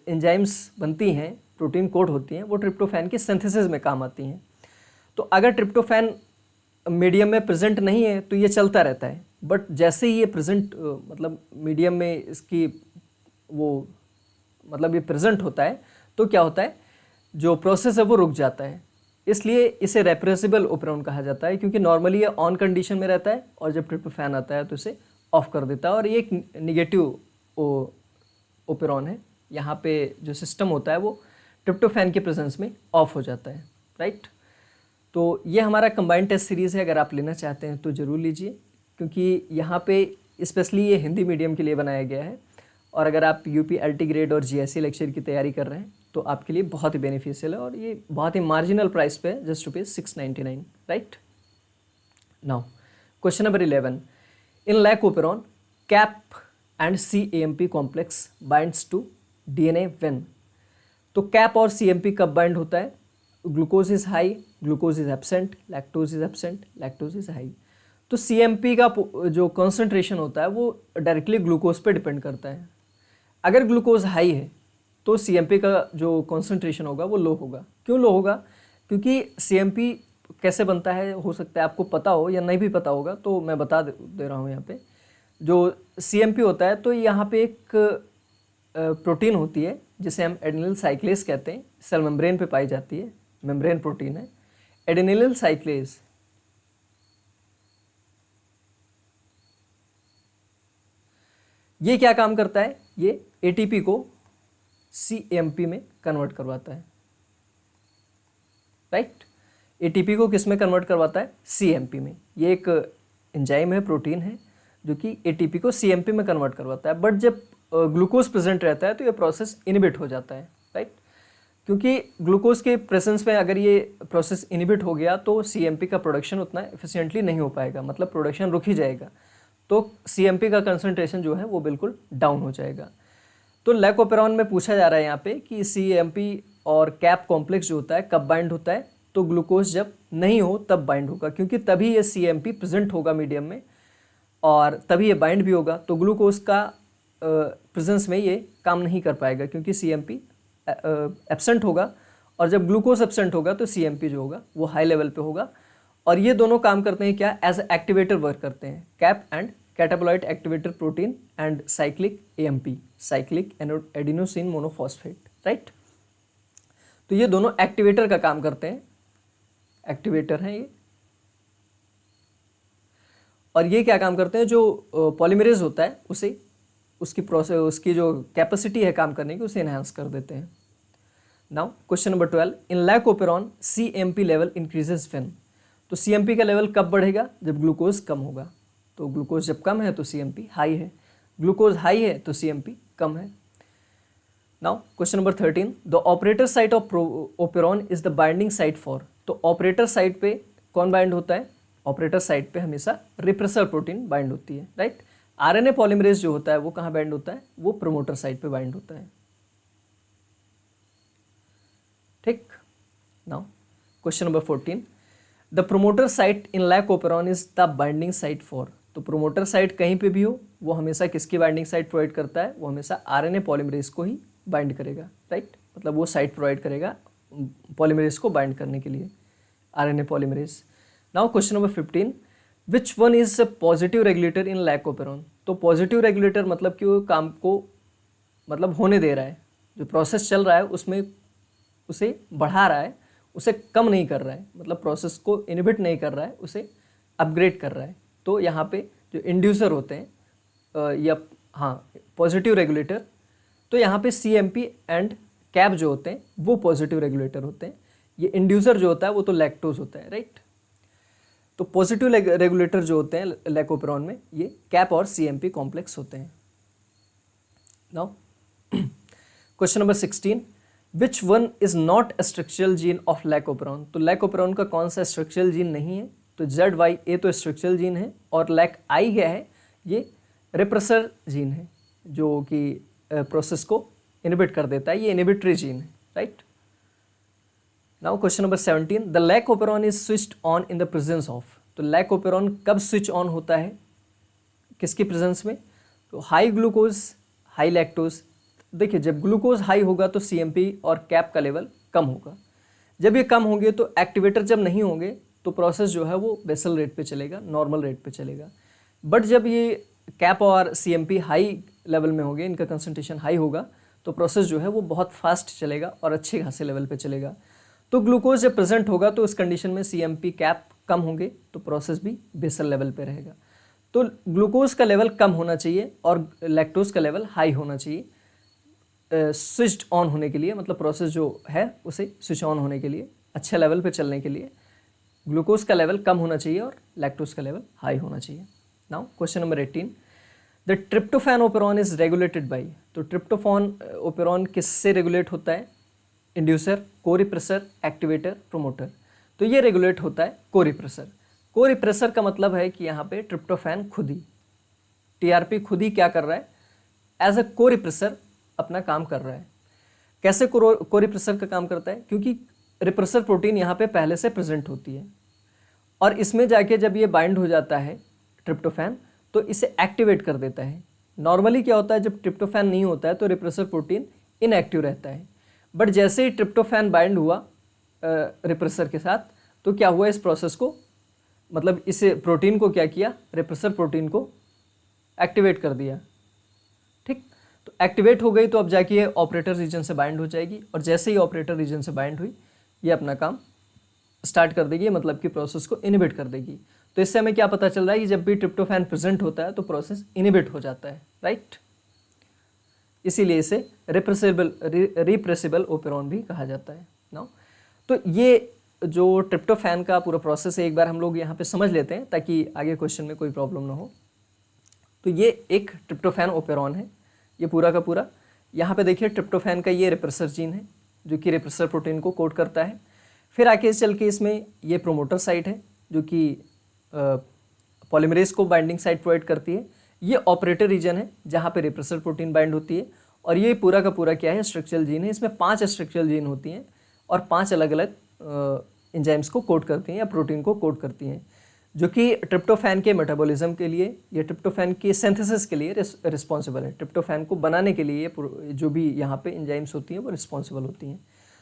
एंजाइम्स बनती हैं, प्रोटीन कोड होती हैं, वो ट्रिप्टोफैन की सिंथेसिस में काम आती हैं। तो अगर ट्रिप्टोफैन मीडियम में प्रेजेंट नहीं है तो ये चलता रहता है, बट जैसे ही ये प्रेजेंट मतलब मीडियम में इसकी वो मतलब ये प्रेजेंट होता है तो क्या होता है? जो प्रोसेस है वो रुक जाता है। इसलिए इसे रेप्रेसिबल ओपेरॉन कहा जाता है, क्योंकि नॉर्मली ये ऑन कंडीशन में रहता है और जब ट्रिप्टोफैन आता है तो इसे ऑफ कर देता है, और ये एक निगेटिव ओपेरॉन है। यहाँ पे जो सिस्टम होता है वो ट्रिप्टोफैन के प्रेजेंस में ऑफ हो जाता है, राइट। तो ये हमारा कंबाइंड टेस्ट सीरीज़ है, अगर आप लेना चाहते हैं तो ज़रूर लीजिए, क्योंकि यहाँ पे स्पेशली ये हिंदी मीडियम के लिए बनाया गया है, और अगर आप यूपी एलटी ग्रेड और जीएससी लेक्चर की तैयारी कर रहे हैं तो आपके लिए बहुत ही बेनिफिशियल है, और ये बहुत ही मार्जिनल प्राइस पे है, just ₹699, right. Now question number 11, in lac operon cap and CAMP complex binds to DNA when. तो कैप और CMP कब बाइंड होता है? Glucose is high, glucose is absent, lactose is absent, lactose is high. तो CMP का जो कॉन्सेंट्रेशन होता है वो डायरेक्टली ग्लूकोज पे डिपेंड करता है। अगर ग्लूकोज हाई है तो CMP का जो कॉन्सेंट्रेशन होगा वो लो होगा। क्यों लो होगा? क्योंकि CMP कैसे बनता है, हो सकता है आपको पता हो या नहीं भी पता होगा, तो मैं बता दे रहा हूँ यहाँ पे। जो CMP होता है तो यहाँ पे एक प्रोटीन होती है जिसे हम एडेनिल साइक्लेज कहते हैं, सेल मेम्ब्रेन पे पाई जाती है, मेम्ब्रेन प्रोटीन है एडेनिल साइक्लेज। ये क्या काम करता है? ये ATP को CAMP में कन्वर्ट करवाता है, राइट। ATP को किस में कन्वर्ट करवाता है? CAMP में। ये एक एंजाइम है, प्रोटीन है, जो कि ATP को CAMP में कन्वर्ट करवाता है। बट जब ग्लूकोज प्रेजेंट रहता है तो ये प्रोसेस इनिबिट हो जाता है, राइट। क्योंकि ग्लूकोज के प्रेजेंस में अगर ये प्रोसेस इनिबिट हो गया तो CAMP का प्रोडक्शन उतना एफिशिएंटली नहीं हो पाएगा, मतलब प्रोडक्शन रुक ही जाएगा, तो CAMP का कंसंट्रेशन जो है वो बिल्कुल डाउन हो जाएगा। तो लैक ओपेरॉन में पूछा जा रहा है यहाँ पे कि CAMP और कैप कॉम्प्लेक्स जो होता है कब बाइंड होता है? तो ग्लूकोज जब नहीं हो तब बाइंड होगा, क्योंकि तभी ये CAMP प्रेजेंट होगा मीडियम में और तभी ये बाइंड भी होगा। तो ग्लूकोज का प्रेजेंस में ये काम नहीं कर पाएगा, क्योंकि CAMP एब्सेंट होगा, और जब ग्लूकोज एब्सेंट होगा तो CAMP जो होगा वो हाई लेवल पे होगा। और ये दोनों काम करते हैं क्या? एज एक्टिवेटर वर्क करते हैं, cap and catabolite activator protein and cyclic AMP, cyclic adenosine monophosphate, right. तो ये दोनों एक्टिवेटर का काम करते हैं, एक्टिवेटर हैं ये। और ये क्या काम करते हैं? जो पॉलीमरेज होता है उसे उसकी प्रोसेस, उसकी जो कैपेसिटी है काम करने की, उसे एनहांस कर देते हैं। Now question number 12, in lac operon CAMP level increases when. तो CAMP का लेवल कब बढ़ेगा? जब ग्लूकोज कम होगा। तो ग्लूकोज जब कम है तो CAMP हाई है। ग्लूकोज हाई है तो CMP कम है। Now question number 13, the operator site of operon is the binding site for. तो ऑपरेटर साइट पे कौन बाइंड होता है? ऑपरेटर साइट पे हमेशा रिप्रेसर प्रोटीन बाइंड होती है, राइट। RNA पॉलीमरेज जो होता है वो कहाँ बाइंड होता है? वो प्रोमोटर साइट पे बाइंड होता है, ठीक। Now question number 14, the promoter site in lac operon is the binding site for. तो प्रोमोटर साइट कहीं पे भी हो वो हमेशा किसकी बाइंडिंग साइट प्रोवाइड करता है? वो हमेशा RNA पॉलीमरेज को ही बाइंड करेगा, राइट। मतलब वो साइट प्रोवाइड करेगा पॉलीमरेज को बाइंड करने के लिए, RNA polymerase. Now question number 15, which one is positive regulator in lac operon. तो पॉजिटिव रेगुलेटर मतलब कि वो काम को मतलब होने दे रहा है, जो प्रोसेस चल रहा है उसमें उसे बढ़ा रहा है, उसे कम नहीं कर रहा है, मतलब प्रोसेस को इनहिबिट नहीं कर रहा है, उसे अपग्रेड कर रहा है। तो यहाँ पे जो इंड्यूसर होते हैं या हाँ पॉजिटिव रेगुलेटर, तो यहाँ पे CMP एंड कैप जो होते हैं वो पॉजिटिव रेगुलेटर होते हैं। ये इंड्यूसर जो होता है वो तो लैक्टोज होता है, राइट। तो पॉजिटिव रेगुलेटर जो होते हैं लैकोपेरॉन में ये कैप और CMP कॉम्प्लेक्स होते हैं। Now question number 16, which one is not a structural gene of lac operon. तो लैकोपेरॉन का कौन सा स्ट्रक्चरल जीन नहीं है? तो ZYA तो स्ट्रक्चरल जीन है, और LAC-I क्या है? ये रिप्रेसर जीन है जो कि प्रोसेस को इनहिबिट कर देता है, ये इनहिबिटरी जीन है, right. Now question number 17, the lac operon is switched on in the presence of. तो लैकोपेरॉन कब स्विच ऑन होता है? किसकी प्रेजेंस में? तो हाई ग्लूकोज, हाई लैक्टोज। देखिए जब ग्लूकोज हाई होगा तो CMP और कैप का लेवल कम होगा। जब ये कम होंगे तो एक्टिवेटर जब नहीं होंगे तो प्रोसेस जो है वो बेसल रेट पे चलेगा, नॉर्मल रेट पे चलेगा। बट जब ये कैप और CMP हाई लेवल में होंगे, इनका कंसंट्रेशन हाई होगा, तो प्रोसेस जो है वो बहुत फास्ट चलेगा और अच्छे खासे लेवल पे चलेगा। तो ग्लूकोज जब प्रेजेंट होगा तो इस कंडीशन में CMP कैप कम होंगे तो प्रोसेस भी बेसल लेवल पे रहेगा। तो ग्लूकोज का लेवल कम होना चाहिए और लैक्टोज का लेवल हाई होना चाहिए स्विच्ड ऑन होने के लिए, मतलब प्रोसेस जो है उसे स्विच ऑन होने के लिए, अच्छे लेवल पे चलने के लिए ग्लूकोज का लेवल कम होना चाहिए और लैक्टोज का लेवल हाई होना चाहिए। Now question number 18, the tryptophan operon is regulated by. तो ट्रिप्टोफैन ओपेरॉन किससे रेगुलेट होता है? Inducer, corepressor, activator, promoter. तो ये रेगुलेट होता है कोरिप्रेसर। कोरिप्रेसर का मतलब है कि यहाँ पे ट्रिप्टोफैन खुद ही, TRP खुद ही क्या कर रहा है? एज अ कोरिप्रेसर अपना काम कर रहा है। कैसे कोरिप्रेसर का काम करता है? क्योंकि रिप्रेसर प्रोटीन यहाँ पे पहले से प्रेजेंट होती है और इसमें जाके जब ये बाइंड हो जाता है ट्रिप्टोफैन तो इसे एक्टिवेट कर देता है। नॉर्मली क्या होता है जब ट्रिप्टोफैन नहीं होता है तो रिप्रेसर प्रोटीन इनएक्टिव रहता है, बट जैसे ही ट्रिप्टोफैन बाइंड हुआ रिप्रेसर के साथ तो क्या हुआ, इस प्रोसेस को मतलब इस प्रोटीन को क्या किया, रिप्रेसर प्रोटीन को एक्टिवेट कर दिया, ठीक। तो एक्टिवेट हो गई तो अब जाके ये ऑपरेटर रीजन से बाइंड हो जाएगी और जैसे ही ऑपरेटर रीजन से बाइंड हुई ये अपना काम स्टार्ट कर देगी, मतलब कि प्रोसेस को इनहिबिट कर देगी। तो इससे हमें क्या पता चल रहा है कि जब भी ट्रिप्टोफैन प्रेजेंट होता है तो प्रोसेस इनहिबिट हो जाता है, राइट। इसीलिए इसे रिप्रेसिबल ओपेरॉन भी कहा जाता है। नाउ तो ये जो ट्रिप्टोफैन का पूरा प्रोसेस है एक बार हम लोग यहाँ पे समझ लेते हैं ताकि आगे क्वेश्चन में कोई प्रॉब्लम ना हो। तो ये एक ट्रिप्टोफैन ओपेरॉन है, ये पूरा का पूरा। यहाँ पे देखिए ट्रिप्टोफैन का ये रिप्रेसर जीन है जो कि रिप्रेसर प्रोटीन को कोड करता है। फिर आगे चल के इसमें ये प्रोमोटर साइट है जो कि पॉलीमरेज को बाइंडिंग साइट प्रोवाइड करती है। ये ऑपरेटर रीजन है जहाँ पे रिप्रेसर प्रोटीन बाइंड होती है और ये पूरा का पूरा क्या है, स्ट्रक्चरल जीन है। इसमें 5 स्ट्रक्चरल जीन होती हैं और 5 अलग अलग एंजाइम्स को कोड करती हैं या प्रोटीन को कोड करती हैं जो कि ट्रिप्टोफैन के मेटाबॉलिज्म के लिए या ट्रिप्टोफैन के सिंथेसिस के लिए रिस्पॉन्सिबल है। ट्रिप्टोफैन को बनाने के लिए जो भी यहाँ पे एंजाइम्स होती हैं वो रिस्पॉन्सिबल होती हैं।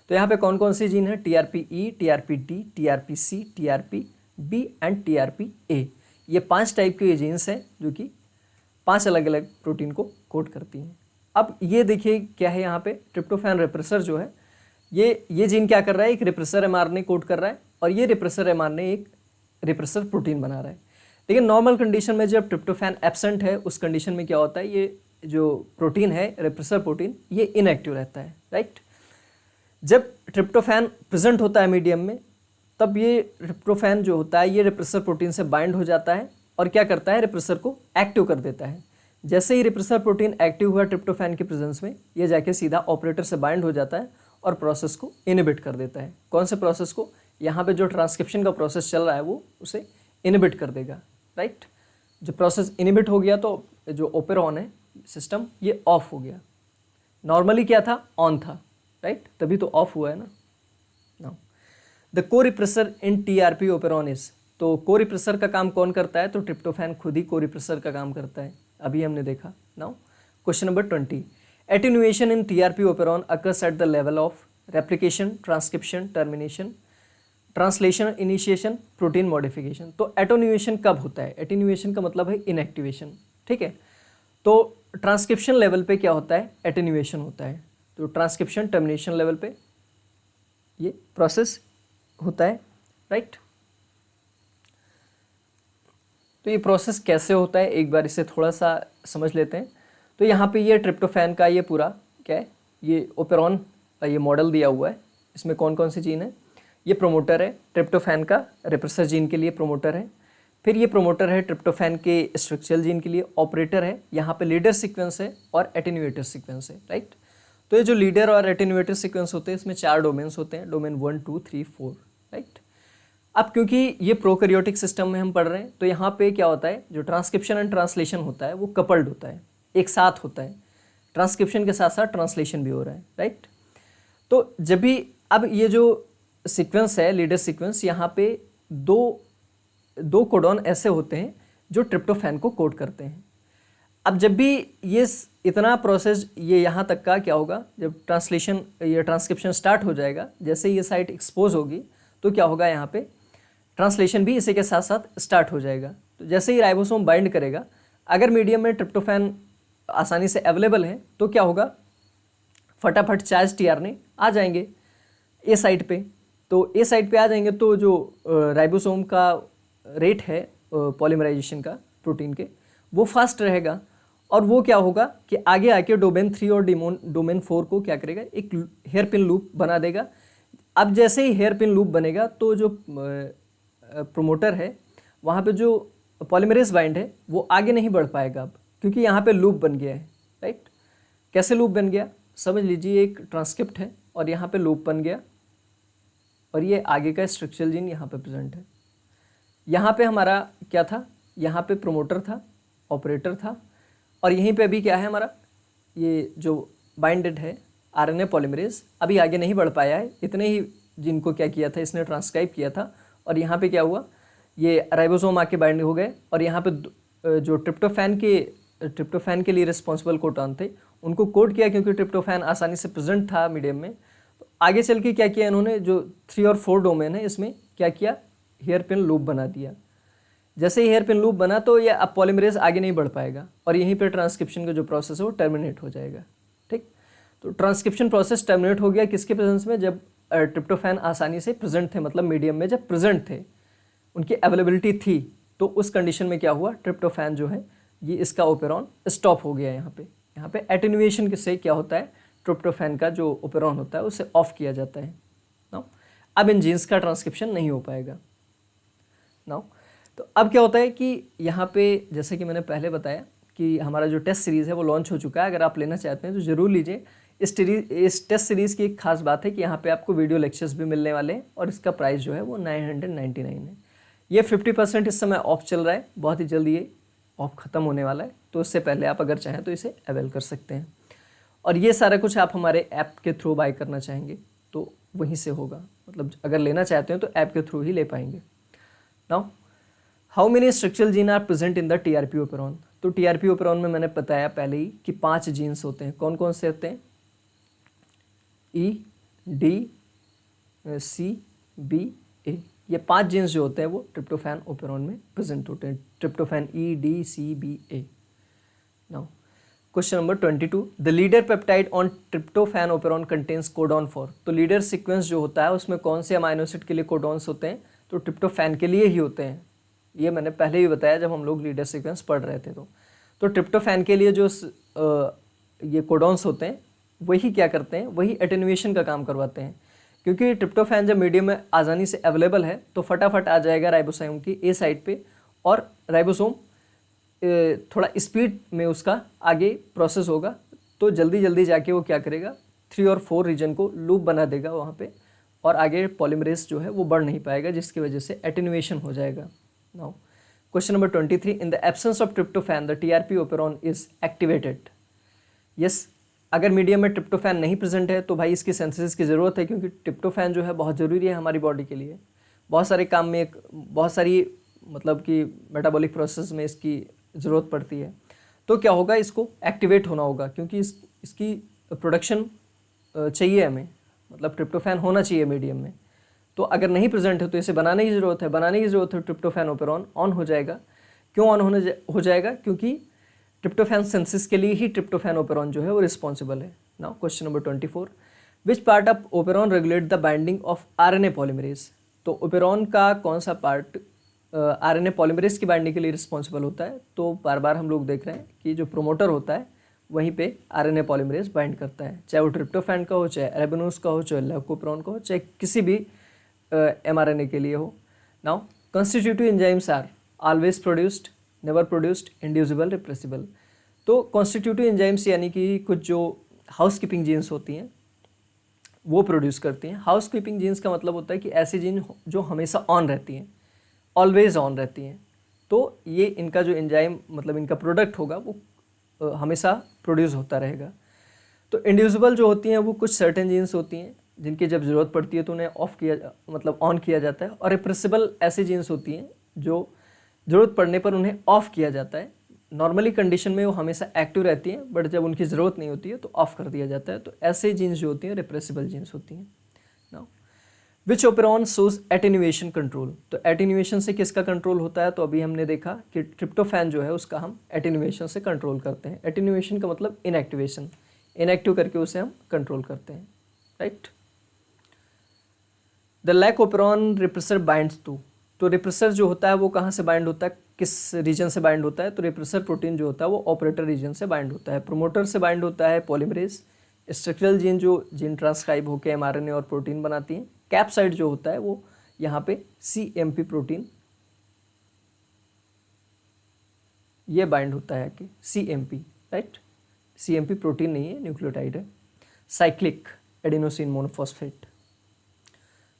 तो यहाँ पे कौन कौन सी जीन है, TRPE, TRPD, TRPC, TRPB and TRPA। ये 5 टाइप के जीन्स हैं जो कि 5 अलग अलग प्रोटीन को कोड करती हैं। अब ये देखिए क्या है, यहाँ पे ट्रिप्टोफैन रिप्रेसर जो है ये जीन क्या कर रहा है, एक रिप्रेसर mRNA कोड कर रहा है और ये रिप्रेसर mRNA एक रिप्रेसर प्रोटीन बना रहा है। लेकिन नॉर्मल कंडीशन में जब ट्रिप्टोफैन एब्सेंट है उस कंडीशन में क्या होता है, ये जो प्रोटीन है रिप्रेसर प्रोटीन ये इनएक्टिव रहता है, राइट। जब ट्रिप्टोफैन प्रेजेंट होता है मीडियम में तब ये ट्रिप्टोफैन जो होता है ये रिप्रेसर प्रोटीन से बाइंड हो जाता है और क्या करता है, रिप्रेसर को एक्टिव कर देता है। जैसे ही रिप्रेसर प्रोटीन एक्टिव हुआ ट्रिप्टोफैन के प्रेजेंस में, ये जाके सीधा ऑपरेटर से बाइंड हो जाता है और प्रोसेस को इनहिबिट कर देता है। कौन से प्रोसेस को? यहाँ पे जो ट्रांसक्रिप्शन का प्रोसेस चल रहा है वो उसे इनहिबिट कर देगा, राइट। जब प्रोसेस इनहिबिट हो गया तो जो ओपेरॉन है सिस्टम, ये ऑफ हो गया। नॉर्मली क्या था? ऑन था, राइट, तभी तो ऑफ हुआ है ना। नाउ द को repressor in TRP operon is, तो को रिप्रेसर का काम कौन करता है? तो ट्रिप्टोफैन खुद ही को रिप्रेसर का काम करता है, अभी हमने देखा। Now question number 20, attenuation in TRP operon occurs at the level of replication, transcription, termination, translation, initiation, protein modification. तो एटेन्यूएशन कब होता है? एटेन्यूएशन का मतलब है इनएक्टिवेशन, ठीक है। तो ट्रांसक्रिप्शन लेवल पे क्या होता है? एटेन्यूएशन होता है। तो ट्रांसक्रिप्शन टर्मिनेशन लेवल पे ये प्रोसेस होता है, राइट। तो ये प्रोसेस कैसे होता है, एक बार इसे थोड़ा सा समझ लेते हैं। तो यहाँ पे ये ट्रिप्टोफैन का ये पूरा क्या है, ये ओपेरॉन का ये मॉडल दिया हुआ है। इसमें कौन कौन सी जीन है? ये प्रोमोटर है ट्रिप्टोफैन का, रिप्रेसर जीन के लिए प्रोमोटर है। फिर ये प्रोमोटर है ट्रिप्टोफैन के स्ट्रक्चरल जीन के लिए, ऑपरेटर है, यहाँ पे लीडर सीक्वेंस है और एटेन्यूएटर सीक्वेंस है, राइट। तो ये जो लीडर और एटेन्यूएटर सीक्वेंस होते हैं इसमें 4 डोमेन्स होते हैं, डोमेन 1, 2, 3, 4, राइट। अब क्योंकि ये प्रोकैरियोटिक सिस्टम में हम पढ़ रहे हैं तो यहाँ पे क्या होता है, जो ट्रांसक्रिप्शन एंड ट्रांसलेशन होता है वो कपल्ड होता है, एक साथ होता है। ट्रांसक्रिप्शन के साथ साथ ट्रांसलेशन भी हो रहा है, राइट। तो जब भी अब ये जो सीक्वेंस है लीडर सीक्वेंस, यहाँ पे दो कोडॉन ऐसे होते हैं जो ट्रिप्टोफैन को कोड करते हैं। अब जब भी ये इतना प्रोसेस ये यहाँ तक का क्या होगा, जब ट्रांसलेशन या ट्रांसक्रिप्शन स्टार्ट हो जाएगा, जैसे ये साइट एक्सपोज होगी तो क्या होगा, यहाँ पे ट्रांसलेशन भी इसी के साथ साथ स्टार्ट हो जाएगा। तो जैसे ही राइबोसोम बाइंड करेगा, अगर मीडियम में ट्रिप्टोफैन आसानी से अवेलेबल है तो क्या होगा, फटाफट चार्ज टीआरएनए आ जाएंगे ए साइट पे। तो ए साइट पे आ जाएंगे तो जो राइबोसोम का रेट है पॉलीमराइजेशन का प्रोटीन के, वो फास्ट रहेगा। और वो क्या होगा कि आगे आके डोमेन 3 और डोमेन 4 को क्या करेगा, एक हेयर पिन लूप बना देगा। अब जैसे ही हेयर पिन लूप बनेगा तो जो प्रोमोटर है वहाँ पे जो पॉलीमरेज बाइंड है वो आगे नहीं बढ़ पाएगा अब, क्योंकि यहाँ पे लूप बन गया है, राइट। कैसे लूप बन गया, समझ लीजिए एक ट्रांसक्रिप्ट है और यहाँ पे लूप बन गया और ये आगे का स्ट्रक्चरल जीन यहाँ पे प्रेजेंट है। यहाँ पे हमारा क्या था, यहाँ पे प्रोमोटर था, ऑपरेटर था, और यहीं पे अभी क्या है हमारा, ये जो बाइंडेड है आरएनए पॉलीमरेज अभी आगे नहीं बढ़ पाया है। इतने ही जिनको क्या किया था, इसने ट्रांसक्राइब किया था और यहाँ पे क्या हुआ, ये राइबोसोम आके बाइंड हो गए और यहाँ पे जो ट्रिप्टोफैन के लिए रिस्पॉन्सिबल कोडॉन थे उनको कोड किया, क्योंकि ट्रिप्टोफैन आसानी से प्रेजेंट था मीडियम में। तो आगे चल के क्या किया इन्होंने, जो 3 और 4 डोमेन है इसमें क्या किया, हेयर पिन लूप बना दिया। जैसे ही हेयर पिन लूप बना तो ये अब पॉलीमरेज आगे नहीं बढ़ पाएगा और यहीं पे ट्रांसक्रिप्शन का जो प्रोसेस है वो टर्मिनेट हो जाएगा, ठीक। तो ट्रांसक्रिप्शन प्रोसेस टर्मिनेट हो गया किसके प्रेजेंस में, जब ट्रिप्टोफैन आसानी से प्रेजेंट थे, मतलब मीडियम में जब प्रेजेंट थे, उनकी अवेलेबिलिटी थी। तो उस कंडीशन में क्या हुआ, ट्रिप्टोफैन जो है ये इसका ओपेरॉन स्टॉप हो गया। यहाँ पे एटेन्यूएशन से क्या होता है, ट्रिप्टोफैन का जो ओपेरॉन होता है उसे ऑफ किया जाता है। नाउ अब इन जीन्स का ट्रांसक्रिप्शन नहीं हो पाएगा। नाउ तो अब क्या होता है कि यहाँ पे जैसे कि मैंने पहले बताया कि हमारा जो टेस्ट सीरीज़ है वो लॉन्च हो चुका है। अगर आप लेना चाहते हैं तो ज़रूर लीजिए। इस टेस्ट सीरीज़ की एक खास बात है कि यहाँ पे आपको वीडियो लेक्चर्स भी मिलने वाले हैं और इसका प्राइस जो है वो 999 है। ये 50% इस समय ऑफ चल रहा है, बहुत ही जल्दी ये ऑफ ख़त्म होने वाला है, तो उससे पहले आप अगर चाहें तो इसे अवेल कर सकते हैं। और ये सारा कुछ आप हमारे ऐप के थ्रू बाय करना चाहेंगे तो वहीं से होगा, मतलब अगर लेना चाहते हैं तो ऐप के थ्रू ही ले पाएंगे। Now how many structural gene are present in the TRP operon. तो टीआरपी ओपेरॉन में मैंने बताया पहले ही कि 5 जीन्स होते हैं। कौन कौन से होते हैं, ई, डी, सी, बी, ए। ये 5 जीन्स जो होते हैं वो ट्रिप्टोफैन ओपेरॉन में प्रेजेंट होते हैं, tryptophan E, D, C, B, A. Now question number 22, the leader peptide on tryptophan operon contains codon 4। तो लीडर सीक्वेंस जो होता है उसमें कौन से अमाइनो एसिड के लिए कोडॉन्स होते हैं, तो ट्रिप्टोफैन के लिए ही होते हैं। ये मैंने पहले ही बताया जब हम लोग लीडर सीक्वेंस पढ़ रहे थे। तो ट्रिप्टोफैन के लिए जो ये कोडॉन्स होते हैं वही क्या करते हैं, वही एटेन्यूएशन का काम करवाते हैं। क्योंकि ट्रिप्टोफैन जब मीडियम में आसानी से अवेलेबल है तो फटाफट आ जाएगा राइबोसोम की ए साइट पे और राइबोसोम थोड़ा स्पीड में उसका आगे प्रोसेस होगा, तो जल्दी जल्दी जाके वो क्या करेगा, 3 और 4 रीजन को लूप बना देगा वहाँ पे, और आगे पॉलीमरेज जो है वो बढ़ नहीं पाएगा, जिसकी वजह से एटेन्यूएशन हो जाएगा। Now question number 23, in the absence of tryptophan the TRP operon is activated. Yes, अगर मीडियम में ट्रिप्टोफैन नहीं प्रेजेंट है तो भाई इसकी सिंथेसिस की ज़रूरत है, क्योंकि ट्रिप्टोफैन जो है बहुत ज़रूरी है हमारी बॉडी के लिए, बहुत सारे काम में, बहुत सारी मतलब कि मेटाबॉलिक प्रोसेस में इसकी ज़रूरत पड़ती है। तो क्या होगा, इसको एक्टिवेट होना होगा, क्योंकि इसकी प्रोडक्शन चाहिए हमें, मतलब ट्रिप्टोफैन होना चाहिए मीडियम में। तो अगर नहीं प्रेजेंट है तो इसे बनाने की ज़रूरत है, ट्रिप्टोफैन ओपेरॉन ऑन हो जाएगा। क्यों ऑन हो जाएगा, क्योंकि ट्रिप्टोफैन सिंथेसिस के लिए ही ट्रिप्टोफैन ओपेरॉन जो है वो रिस्पॉन्सिबल है। Now question number 24, which part of operon regulate the binding of RNA polymerase. तो ओपेरॉन का कौन सा पार्ट आरएनए पॉलीमरेज की बाइंडिंग के लिए रिस्पॉन्सिबल होता है। तो बार बार हम लोग देख रहे हैं कि जो प्रोमोटर होता है वहीं पे आरएनए पॉलीमरेज बाइंड करता है, चाहे वो ट्रिप्टोफैन का हो, चाहे अरेबिनोज का हो, चाहे लैकोपेरॉन का हो, चाहे किसी भी एमआरएनए के लिए हो। Now constitutive enzymes are always produced, never produced, inducible, repressible. तो कॉन्स्टिट्यूटिव एंजाइम्स यानी कि कुछ जो हाउस कीपिंग जीन्स होती हैं वो प्रोड्यूस करती हैं। हाउस कीपिंग जीन्स का मतलब होता है कि ऐसी जीन जो हमेशा ऑन रहती हैं, ऑलवेज ऑन रहती हैं। तो ये इनका जो एंजाइम मतलब इनका प्रोडक्ट होगा वो हमेशा प्रोड्यूस होता रहेगा। तो इंड्यूसिबल जो होती हैं वो कुछ सर्टेन जीन्स होती हैं जिनकी जब ज़रूरत पड़ती है तो उन्हें ऑफ किया मतलब ऑन किया जाता है, और रिप्रेसिबल ऐसी जीन्स होती हैं जो ज़रूरत पड़ने पर उन्हें ऑफ़ किया जाता है। नॉर्मली कंडीशन में वो हमेशा एक्टिव रहती हैं, बट जब उनकी ज़रूरत नहीं होती है तो ऑफ़ कर दिया जाता है। तो ऐसे जीन्स जो होती हैं रिप्रेसिबल जीन्स होती हैं। Now which operon shows attenuation control. तो एटेन्यूएशन से किसका कंट्रोल होता है, तो अभी हमने देखा कि ट्रिप्टोफैन जो है उसका हम एटेन्यूएशन से कंट्रोल करते हैं। एटेन्यूएशन का मतलब इनएक्टिवेशन, इनएक्टिव करके उसे हम कंट्रोल करते हैं, right. The lac operon repressor binds to. तो रिप्रेसर जो होता है वो कहाँ से बाइंड होता है, किस रीजन से बाइंड होता है। तो रिप्रेसर प्रोटीन जो होता है वो ऑपरेटर रीजन से बाइंड होता है, प्रोमोटर से बाइंड होता है पॉलीमरेज, स्ट्रक्चरल जीन जो जीन ट्रांसक्राइब होकर एमआरएनए और प्रोटीन बनाती हैं, कैप्साइड जो होता है वो यहाँ पे सीएमपी प्रोटीन ये बाइंड होता है कि सीएमपी, राइट। सीएमपी प्रोटीन नहीं है, न्यूक्लियोटाइड है, cyclic adenosine monophosphate.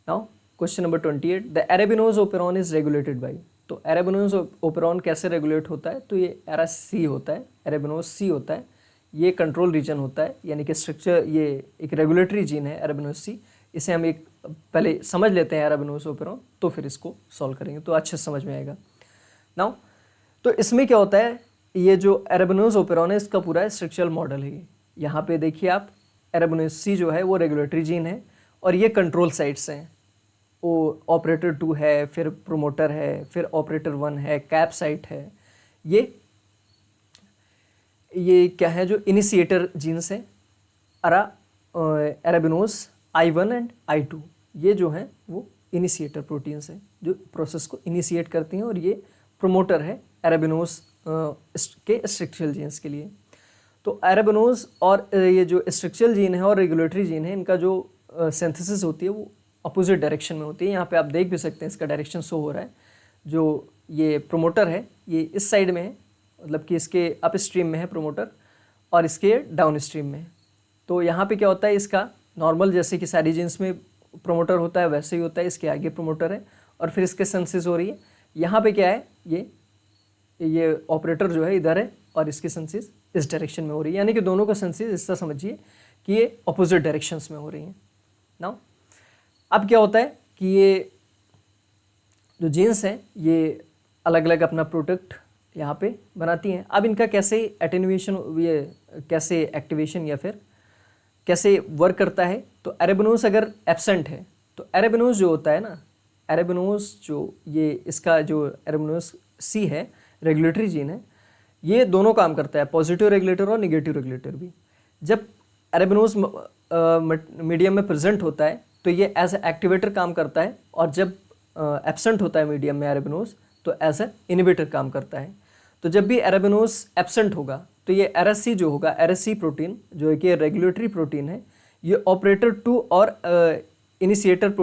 Now question number 28, the arabinose operon is regulated bye. तो अरेबिनोज ओपेरॉन कैसे रेगुलेट होता है, तो ये एरासी होता है, अरेबिनोज सी होता है, ये कंट्रोल रीजन होता है, यानी कि स्ट्रक्चर ये एक रेगुलेटरी जीन है अरेबिनोज सी। इसे हम एक पहले समझ लेते हैं अरेबिनोज ओपेरॉन, तो फिर इसको सॉल्व करेंगे तो अच्छे से समझ में आएगा। नाउ तो इसमें क्या होता है, ये जो अरेबिनोज ओपेरॉन है इसका पूरा स्ट्रक्चरल मॉडल है। यहाँ पे देखिए आप, अरेबिनोज सी जो है वो रेगुलेटरी जीन है, और ये कंट्रोल साइट्स हैं, वो ऑपरेटर 2 है, फिर प्रोमोटर है, फिर ऑपरेटर 1 है, कैप साइट है। ये क्या है, जो इनिशिएटर जीन्स हैं अरेबिनोज I1 एंड I2, ये जो हैं वो इनिशिएटर प्रोटीन्स हैं जो प्रोसेस को इनिशिएट करती हैं, और ये प्रोमोटर है अरेबिनोज के स्ट्रक्चरल जीन्स के लिए। तो अरेबिनोज और ये जो स्ट्रक्चरल जीन है और रेगुलेटरी जीन है, इनका जो सिंथेसिस होती है वो अपोजिट डायरेक्शन में होती है। यहाँ पे आप देख भी सकते हैं, इसका डायरेक्शन शो हो रहा है। जो ये प्रोमोटर है ये इस साइड में है, मतलब कि इसके अप स्ट्रीम में है प्रोमोटर, और इसके डाउन स्ट्रीम में है। तो यहाँ पे क्या होता है, इसका नॉर्मल जैसे कि सारी जीन्स में प्रोमोटर होता है वैसे ही होता है, इसके आगे प्रोमोटर है और फिर इसके सिंथेसिस हो रही है। यहाँ पे क्या है, ये ऑपरेटर जो है इधर है और इसकी सिंथेसिस इस डायरेक्शन में हो रही है, यानी कि दोनों का सिंथेसिस इस तरह समझिए कि ये अपोजिट डायरेक्शंस में हो रही हैं। नाउ अब क्या होता है कि ये जो जीन्स हैं ये अलग अलग अपना प्रोडक्ट यहाँ पे बनाती हैं। अब इनका कैसे एटेन्यूएशन, ये कैसे एक्टिवेशन या फिर कैसे वर्क करता है, तो अरेबिनोज अगर एब्सेंट है तो अरेबिनोज जो होता है ना, अरेबिनोज जो ये इसका जो अरेबिनोज सी है रेगुलेटरी जीन है, ये दोनों काम करता है, पॉजिटिव रेगुलेटर और निगेटिव रेगुलेटर भी। जब अरेबिनोज मीडियम में प्रेजेंट होता है तो ये एज ए एक्टिवेटर काम करता है, और जब एब्सेंट होता है मीडियम में अरेबिनोज तो एज ए इनिबिटर काम करता है। तो जब भी अरेबिनोज एब्सेंट होगा तो ये एरएससी जो होगा, एरएससी प्रोटीन जो कि रेगुलेटरी प्रोटीन है, ये ऑपरेटर 2 और इनिशिएटर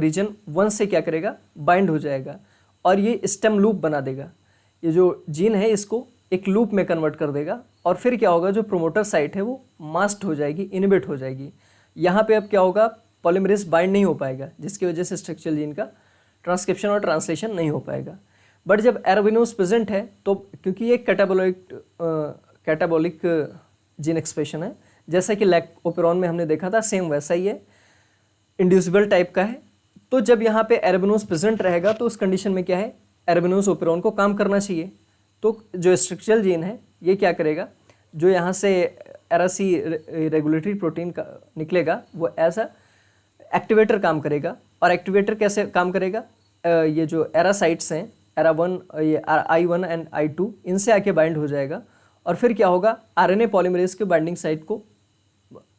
रीजन 1 से क्या करेगा, बाइंड हो जाएगा और ये स्टेम लूप बना देगा। ये जो जीन है इसको एक लूप में कन्वर्ट कर देगा और फिर क्या होगा, जो प्रोमोटर साइट है वो मास्क्ड हो जाएगी, इनहिबिट हो जाएगी। यहाँ पे अब क्या होगा, पॉलीमरेज बाइंड नहीं हो पाएगा, जिसकी वजह से स्ट्रक्चरल जीन का ट्रांसक्रिप्शन और ट्रांसलेशन नहीं हो पाएगा। बट जब अरेबिनोज प्रेजेंट है तो क्योंकि ये कैटाबॉलिक जीन एक्सप्रेशन है, जैसा कि लैकोपेरॉन में हमने देखा था, सेम वैसा ही है, इंड्यूसिबल टाइप का है। तो जब यहाँ पे अरेबिनोज प्रेजेंट रहेगा तो उस कंडीशन में क्या है, अरेबिनोज ओपेरॉन को काम करना चाहिए। तो जो स्ट्रक्चरल जीन है ये क्या करेगा, जो यहाँ से एरासी रेगुलेटरी प्रोटीन का निकलेगा वो एज अ एक्टिवेटर काम करेगा। और एक्टिवेटर कैसे काम करेगा, ये जो एरासाइट्स हैं, एरा1, ये I1 एंड I2, इनसे आके बाइंड हो जाएगा। और फिर क्या होगा, RNA पॉलीमरेज के बाइंडिंग साइट को,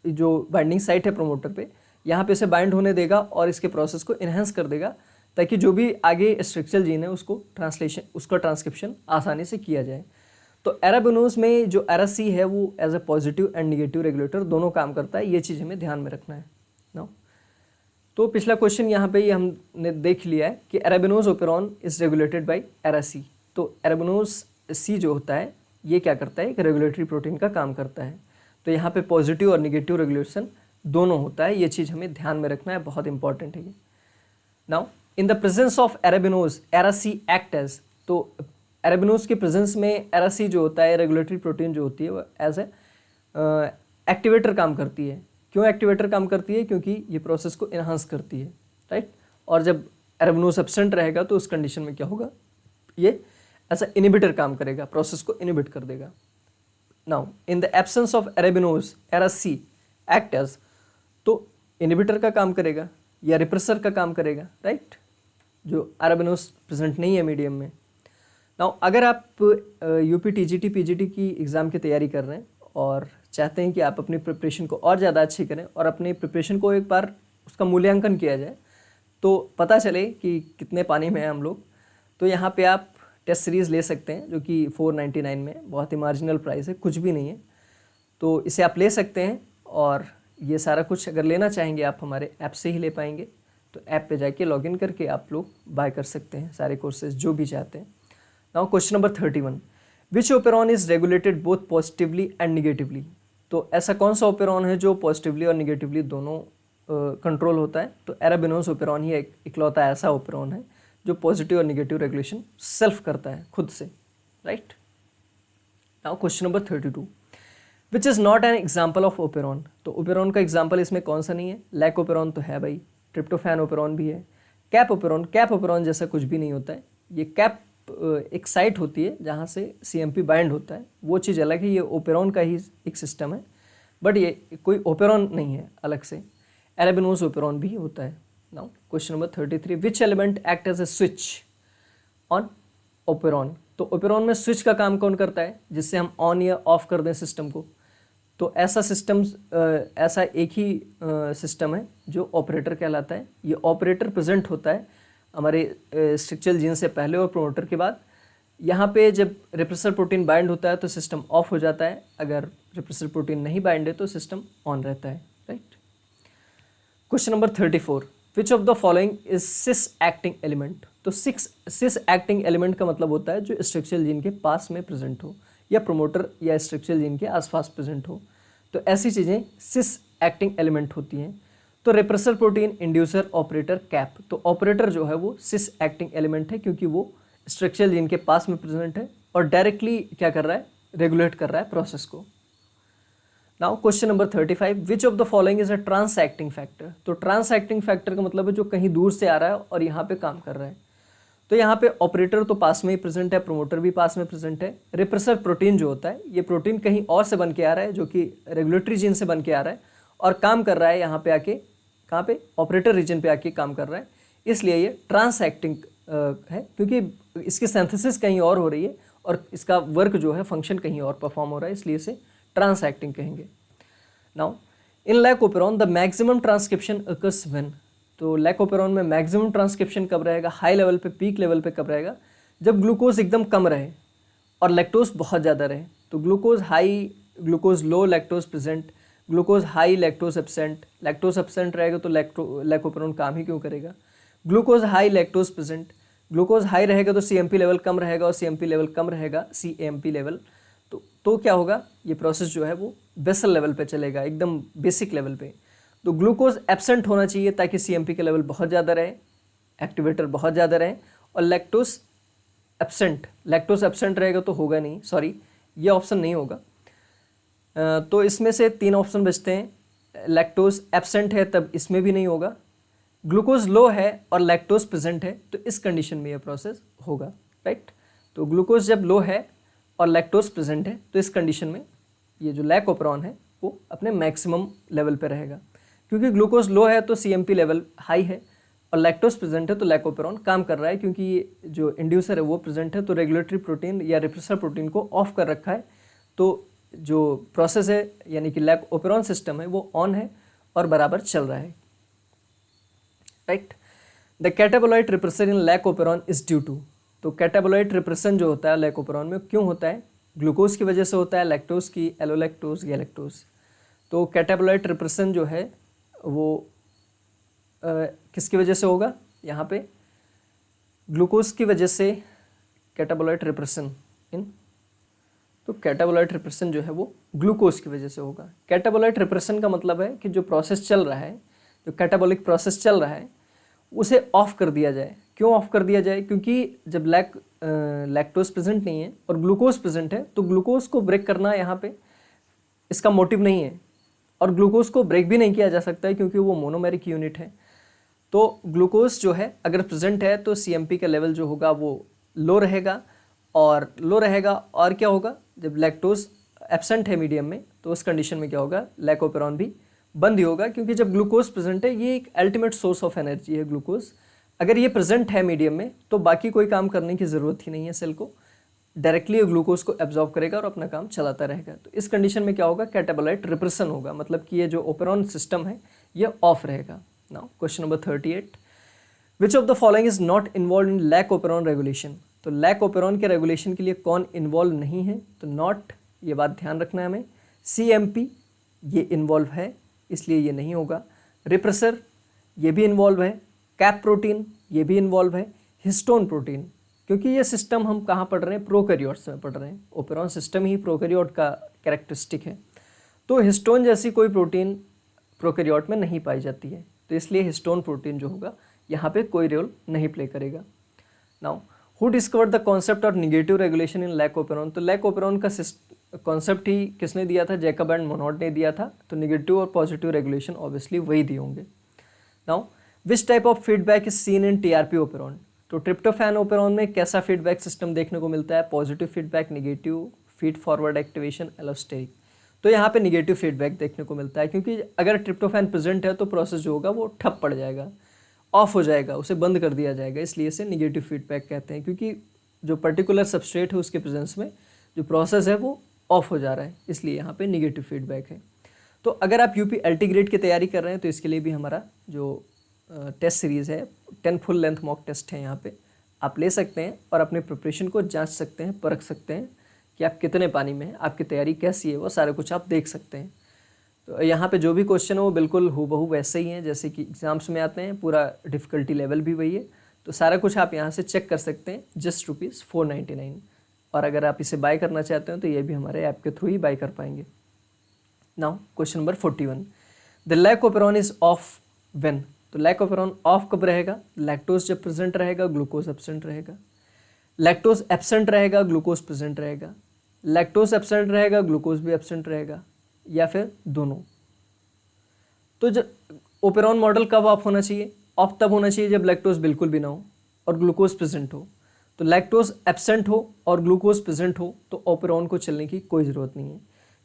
जो बाइंडिंग साइट है प्रोमोटर पे, यहाँ पे इसे बाइंड होने देगा और इसके प्रोसेस को इन्हेंस कर देगा, ताकि जो भी आगे स्ट्रक्चरल जीन है उसको उसका ट्रांसक्रिप्शन आसानी से किया जाए। तो अरेबिनोज में जो एरासी है वो as a positive and negative regulator दोनों काम करता है, ये चीज़ हमें ध्यान में रखना है ना। तो पिछला क्वेश्चन यहाँ पे ये हमने देख लिया है कि arabinose operon is regulated by AraC. तो अरेबिनोज सी जो होता है ये क्या करता है, एक रेगुलेटरी प्रोटीन का काम करता है। तो यहाँ पे पॉजिटिव और निगेटिव रेगुलेशन दोनों होता है, ये चीज़ हमें ध्यान में रखना है, बहुत इंपॉर्टेंट है ये। Now in the presence of arabinose AraC act as, तो अरेबिनोज के प्रेजेंस में एरासी जो होता है, रेगुलेटरी प्रोटीन जो होती है, वो एज ए एक्टिवेटर काम करती है। क्यों एक्टिवेटर काम करती है, क्योंकि ये प्रोसेस को इन्हांस करती है, राइट। और जब अरेबिनोज एब्सेंट रहेगा तो उस कंडीशन में क्या होगा, ये ऐसा इनहिबिटर काम करेगा, प्रोसेस को इनहिबिट कर देगा। Now in the absence of arabinose AraC act as, तो इनहिबिटर का काम करेगा या रिप्रेसर का काम करेगा, राइट, जो अरेबिनोज प्रेजेंट नहीं है मीडियम में। नाउ अगर आप यूपी टीजीटी पीजीटी की एग्ज़ाम की तैयारी कर रहे हैं और चाहते हैं कि आप अपनी प्रिपरेशन को और ज़्यादा अच्छी करें और अपनी प्रिपरेशन को एक बार उसका मूल्यांकन किया जाए तो पता चले कि कितने पानी में हैं हम लोग, तो यहाँ पे आप टेस्ट सीरीज़ ले सकते हैं, जो कि 499 में, बहुत ही मार्जिनल प्राइस है, कुछ भी नहीं है। तो इसे आप ले सकते हैं और ये सारा कुछ अगर लेना चाहेंगे आप हमारे ऐप से ही ले पाएंगे। तो ऐप पे जाके लॉगिन करके आप लोग बाय कर सकते हैं सारे कोर्सेज जो भी चाहते हैं। Now question number 31, which operon is regulated both positively and negatively. तो ऐसा कौन सा ओपेरॉन है जो पॉजिटिवली और निगेटिवली दोनों कंट्रोल होता है। तो अरेबिनोज ओपेरॉन ही इकलौता ऐसा ओपेरॉन है जो पॉजिटिव और निगेटिव रेगुलेशन सेल्फ करता है खुद से, right. Now question number 32, which is not an example of operon. तो ओपेरॉन का एग्जाम्पल इसमें कौन सा नहीं है, लैक ओपेरॉन तो है भाई, ट्रिप्टोफैन ओपेरॉन भी है, कैप ओपेरॉन जैसा कुछ भी नहीं होता है। ये कैप एक साइट होती है जहाँ से CMP बाइंड होता है, वो चीज़ अलग है, ये ओपेरॉन का ही एक सिस्टम है, बट ये कोई ओपेरॉन नहीं है अलग से। अरेबिनोज ओपेरॉन भी होता है। Now question number 33, which element act as a switch on operon. तो ओपेरॉन में स्विच का काम कौन करता है, जिससे हम ऑन या ऑफ कर दें सिस्टम को। तो ऐसा सिस्टम ऐसा एक ही सिस्टम है जो ऑपरेटर कहलाता है। ये ऑपरेटर प्रेजेंट होता है हमारे स्ट्रक्चरल जीन से पहले और प्रोमोटर के बाद। यहाँ पे जब रिप्रेसर प्रोटीन बाइंड होता है तो सिस्टम ऑफ हो जाता है, अगर रिप्रेसर प्रोटीन नहीं बाइंड है तो सिस्टम ऑन रहता है, right. Question number 34, which of the following is sis acting element. तो सिस एक्टिंग एलिमेंट का मतलब होता है जो स्ट्रक्चरल जीन के पास में प्रेजेंट हो या प्रोमोटर या स्ट्रक्चरल जीन के आसपास प्रेजेंट हो, तो ऐसी चीज़ें सिस एक्टिंग एलिमेंट होती हैं। तो repressor protein, inducer, operator, cap. तो ऑपरेटर जो है वो सिस एक्टिंग एलिमेंट है क्योंकि वो स्ट्रक्चरल जीन के पास में प्रेजेंट है और डायरेक्टली क्या कर रहा है, रेगुलेट कर रहा है प्रोसेस को। Now question number 35, which of the following is a trans acting factor. तो ट्रांस एक्टिंग फैक्टर का मतलब है जो कहीं दूर से आ रहा है और यहाँ पे काम कर रहा है। तो यहाँ पे ऑपरेटर तो पास में ही प्रेजेंट है, प्रोमोटर भी पास में प्रेजेंट है। रिप्रेसर प्रोटीन जो होता है ये प्रोटीन कहीं और से बन के आ रहा है, जो कि रेगुलेटरी जीन से बन के आ रहा है और काम कर रहा है यहाँ पे आके, कहाँ पे, ऑपरेटर रीजन पे आके काम कर रहा है। इसलिए ये ट्रांस एक्टिंग है क्योंकि इसकी सिंथेसिस कहीं और हो रही है और इसका वर्क जो है, फंक्शन कहीं और परफॉर्म हो रहा है, इसलिए इसे ट्रांस एक्टिंग कहेंगे। Now in lac operon the maximum transcription occurs when. तो लैकोपेरॉन में मैक्सिमम ट्रांसक्रिप्शन कब रहेगा, हाई लेवल पे, पीक लेवल पे कब रहेगा, जब ग्लूकोज एकदम कम रहे और लैक्टोज बहुत ज़्यादा रहे। तो glucose high, glucose low, lactose present, glucose high, lactose absent. Lactose absent रहेगा तो लैकोपेरॉन काम ही क्यों करेगा। Glucose high, lactose present, glucose high रहेगा तो CMP लेवल कम रहेगा, और CMP लेवल कम रहेगा CAMP लेवल, तो क्या होगा, ये प्रोसेस जो है वो बेसल लेवल पे चलेगा, एकदम बेसिक लेवल पे। तो ग्लूकोज एब्सेंट होना चाहिए ताकि CMP का लेवल बहुत ज़्यादा रहे, एक्टिवेटर बहुत ज़्यादा रहे, और लैक्टोज एब्सेंट रहेगा तो होगा नहीं, सॉरी ये ऑप्शन नहीं होगा। तो इसमें से 3 ऑप्शन बचते हैं। लैक्टोज एब्सेंट है तब इसमें भी नहीं होगा, ग्लूकोज लो है और लैक्टोज प्रेजेंट है तो इस कंडीशन में यह प्रोसेस होगा, राइट। तो ग्लूकोज जब लो है और लैक्टोज प्रेजेंट है तो इस कंडीशन में ये जो लैक ओपेरॉन है वो अपने मैक्सिमम लेवल पे रहेगा। क्योंकि ग्लूकोज लो है तो CMP लेवल हाई है, और लैक्टोज प्रेजेंट है तो लैक ओपेरॉन काम कर रहा है, क्योंकि ये जो इंड्यूसर है वो प्रेजेंट है तो रेगुलेटरी प्रोटीन या रिप्रेसर प्रोटीन को ऑफ कर रखा है, तो जो प्रोसेस है यानी कि लैक ओपेरॉन सिस्टम है वो ऑन है और बराबर चल रहा है, right. The catabolite repression in lac operon is due to, तो कैटाबोलाइट रिप्रेशन जो होता है लैक ओपेरॉन में क्यों होता है, ग्लूकोज की वजह से होता है, लैक्टोज की, एलोलैक्टोज, गैलेक्टोज। तो कैटाबोलाइट रिप्रेशन जो है वो किसकी वजह से होगा, यहाँ पे ग्लूकोज की वजह से कैटाबोलाइट रिप्रेशन इन, तो कैटाबोलाइट रिप्रेशन जो है वो ग्लूकोज की वजह से होगा। कैटाबोलाइट रिप्रेशन का मतलब है कि जो प्रोसेस चल रहा है, जो कैटाबॉलिक प्रोसेस चल रहा है उसे ऑफ कर दिया जाए। क्यों ऑफ कर दिया जाए, क्योंकि जब लैक्टोज प्रेजेंट नहीं है और ग्लूकोज प्रेजेंट है तो ग्लूकोज को ब्रेक करना यहाँ पे इसका मोटिव नहीं है, और ग्लूकोज को ब्रेक भी नहीं किया जा सकता है क्योंकि वो मोनोमेरिक यूनिट है। तो ग्लूकोज जो है अगर प्रेजेंट है तो CMP का लेवल जो होगा वो लो रहेगा, और क्या होगा, जब लैक्टोज एब्सेंट है मीडियम में तो उस कंडीशन में क्या होगा, लैक ओपेरॉन भी बंद ही होगा, क्योंकि जब ग्लूकोज प्रेजेंट है ये एक अल्टीमेट सोर्स ऑफ एनर्जी है ग्लूकोज, अगर ये प्रेजेंट है मीडियम में तो बाकी कोई काम करने की ज़रूरत ही नहीं है, सेल को डायरेक्टली ग्लूकोज को एब्जॉर्ब करेगा और अपना काम चलाता रहेगा। तो इस कंडीशन में क्या होगा, कैटाबोलाइट रिप्रेशन होगा, मतलब कि ये जो ओपेरॉन सिस्टम है ये ऑफ रहेगा। Now question number 38, which of the following is not involve in lac operon regulation, तो लैक ओपेरॉन के रेगुलेशन के लिए कौन इन्वॉल्व नहीं है, तो नॉट, ये बात ध्यान रखना है हमें। CMP ये इन्वॉल्व है इसलिए ये नहीं होगा, रिप्रेसर ये भी इन्वॉल्व है, कैप प्रोटीन ये भी इन्वॉल्व है, हिस्टोन प्रोटीन, क्योंकि ये सिस्टम हम कहाँ पढ़ रहे हैं, प्रोकैरियोट्स में पढ़ रहे हैं, ओपेरॉन सिस्टम ही प्रोकैरियोट का कैरेक्टरिस्टिक है, तो हिस्टोन जैसी कोई प्रोटीन प्रोकैरियोट में नहीं पाई जाती है, तो इसलिए हिस्टोन प्रोटीन जो होगा यहाँ पे कोई रोल नहीं प्ले करेगा। Now who discovered the concept of negative regulation in lac operon, तो लैक ओपेरॉन का कॉन्सेप्ट ही किसने दिया था, जैकब एंड मोनोड ने दिया था, तो निगेटिव और पॉजिटिव रेगुलेशन ऑब्वियसली वही दिए होंगे। Now which type of feedback is seen in TRP operon, तो ट्रिप्टोफैन ओपेरॉन में कैसा फीडबैक सिस्टम देखने को मिलता है, positive feedback, negative, feed forward activation, allosteric, तो यहाँ पे निगेटिव फीडबैक देखने को मिलता है, क्योंकि अगर ट्रिप्टोफैन प्रेजेंट है तो प्रोसेस जो होगा वो ठप पड़ जाएगा, ऑफ हो जाएगा, उसे बंद कर दिया जाएगा, इसलिए इसे निगेटिव फीडबैक कहते हैं, क्योंकि जो पर्टिकुलर सबस्ट्रेट है उसके प्रेजेंस में जो प्रोसेस है वो ऑफ हो जा रहा है, इसलिए यहाँ पे निगेटिव फीडबैक है। तो अगर आप UP LT ग्रेड की तैयारी कर रहे हैं तो इसके लिए भी हमारा जो टेस्ट सीरीज़ है 10 फुल लेंथ मॉक टेस्ट है, यहाँ पे आप ले सकते हैं और अपने प्रिपरेशन को जांच सकते हैं, परख सकते हैं कि आप कितने पानी में हैं, आपकी तैयारी कैसी है, वो सारा कुछ आप देख सकते हैं। तो यहाँ पे जो भी क्वेश्चन है वो बिल्कुल हूबहू वैसे ही हैं जैसे कि एग्ज़ाम्स में आते हैं, पूरा डिफ़िकल्टी लेवल भी वही है, तो सारा कुछ आप यहाँ से चेक कर सकते हैं जस्ट ₹499, और अगर आप इसे बाय करना चाहते हो तो ये भी हमारे ऐप के थ्रू ही बाय कर पाएंगे। Now question number 41, the lac operon is of when, तो लैक ओपेरॉन ऑफ कब रहेगा, लैक्टोज जब प्रेजेंट रहेगा, ग्लूकोज एब्सेंट रहेगा, लैक्टोज एब्सेंट रहेगा, ग्लूकोज प्रेजेंट रहेगा, लैक्टोज एब्सेंट रहेगा, ग्लूकोज भी एब्सेंट रहेगा, या फिर दोनों। तो जब ओपेरॉन मॉडल कब ऑफ होना चाहिए, ऑफ तब होना चाहिए जब लैक्टोज बिल्कुल भी ना हो और ग्लूकोज प्रेजेंट हो, तो लैक्टोज एब्सेंट हो और ग्लूकोज प्रेजेंट हो तो ओपेरॉन को चलने की कोई ज़रूरत नहीं है,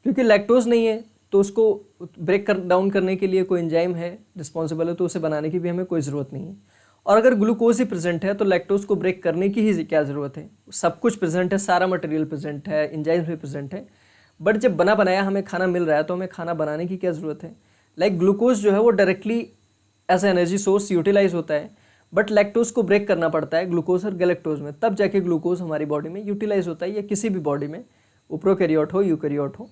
क्योंकि लैक्टोज नहीं है तो उसको ब्रेक डाउन करने के लिए कोई एंजाइम है रिस्पॉन्सिबल है, तो उसे बनाने की भी हमें कोई ज़रूरत नहीं है। और अगर ग्लूकोज ही प्रेजेंट है तो लैक्टोज को ब्रेक करने की ही क्या ज़रूरत है, सब कुछ प्रेजेंट है, सारा मटेरियल प्रेजेंट है, एंजाइम भी प्रेजेंट है, बट जब बना बनाया हमें खाना मिल रहा है तो हमें खाना बनाने की क्या ज़रूरत है। लाइक ग्लूकोज जो है वो directly as energy source utilise होता है, बट लैक्टोज को ब्रेक करना पड़ता है ग्लूकोज और गैलेक्टोज में, तब जाके ग्लूकोज हमारी बॉडी में यूटिलाइज होता है, या किसी भी बॉडी में, वो प्रोकैरियोट हो यूकैरियोट हो।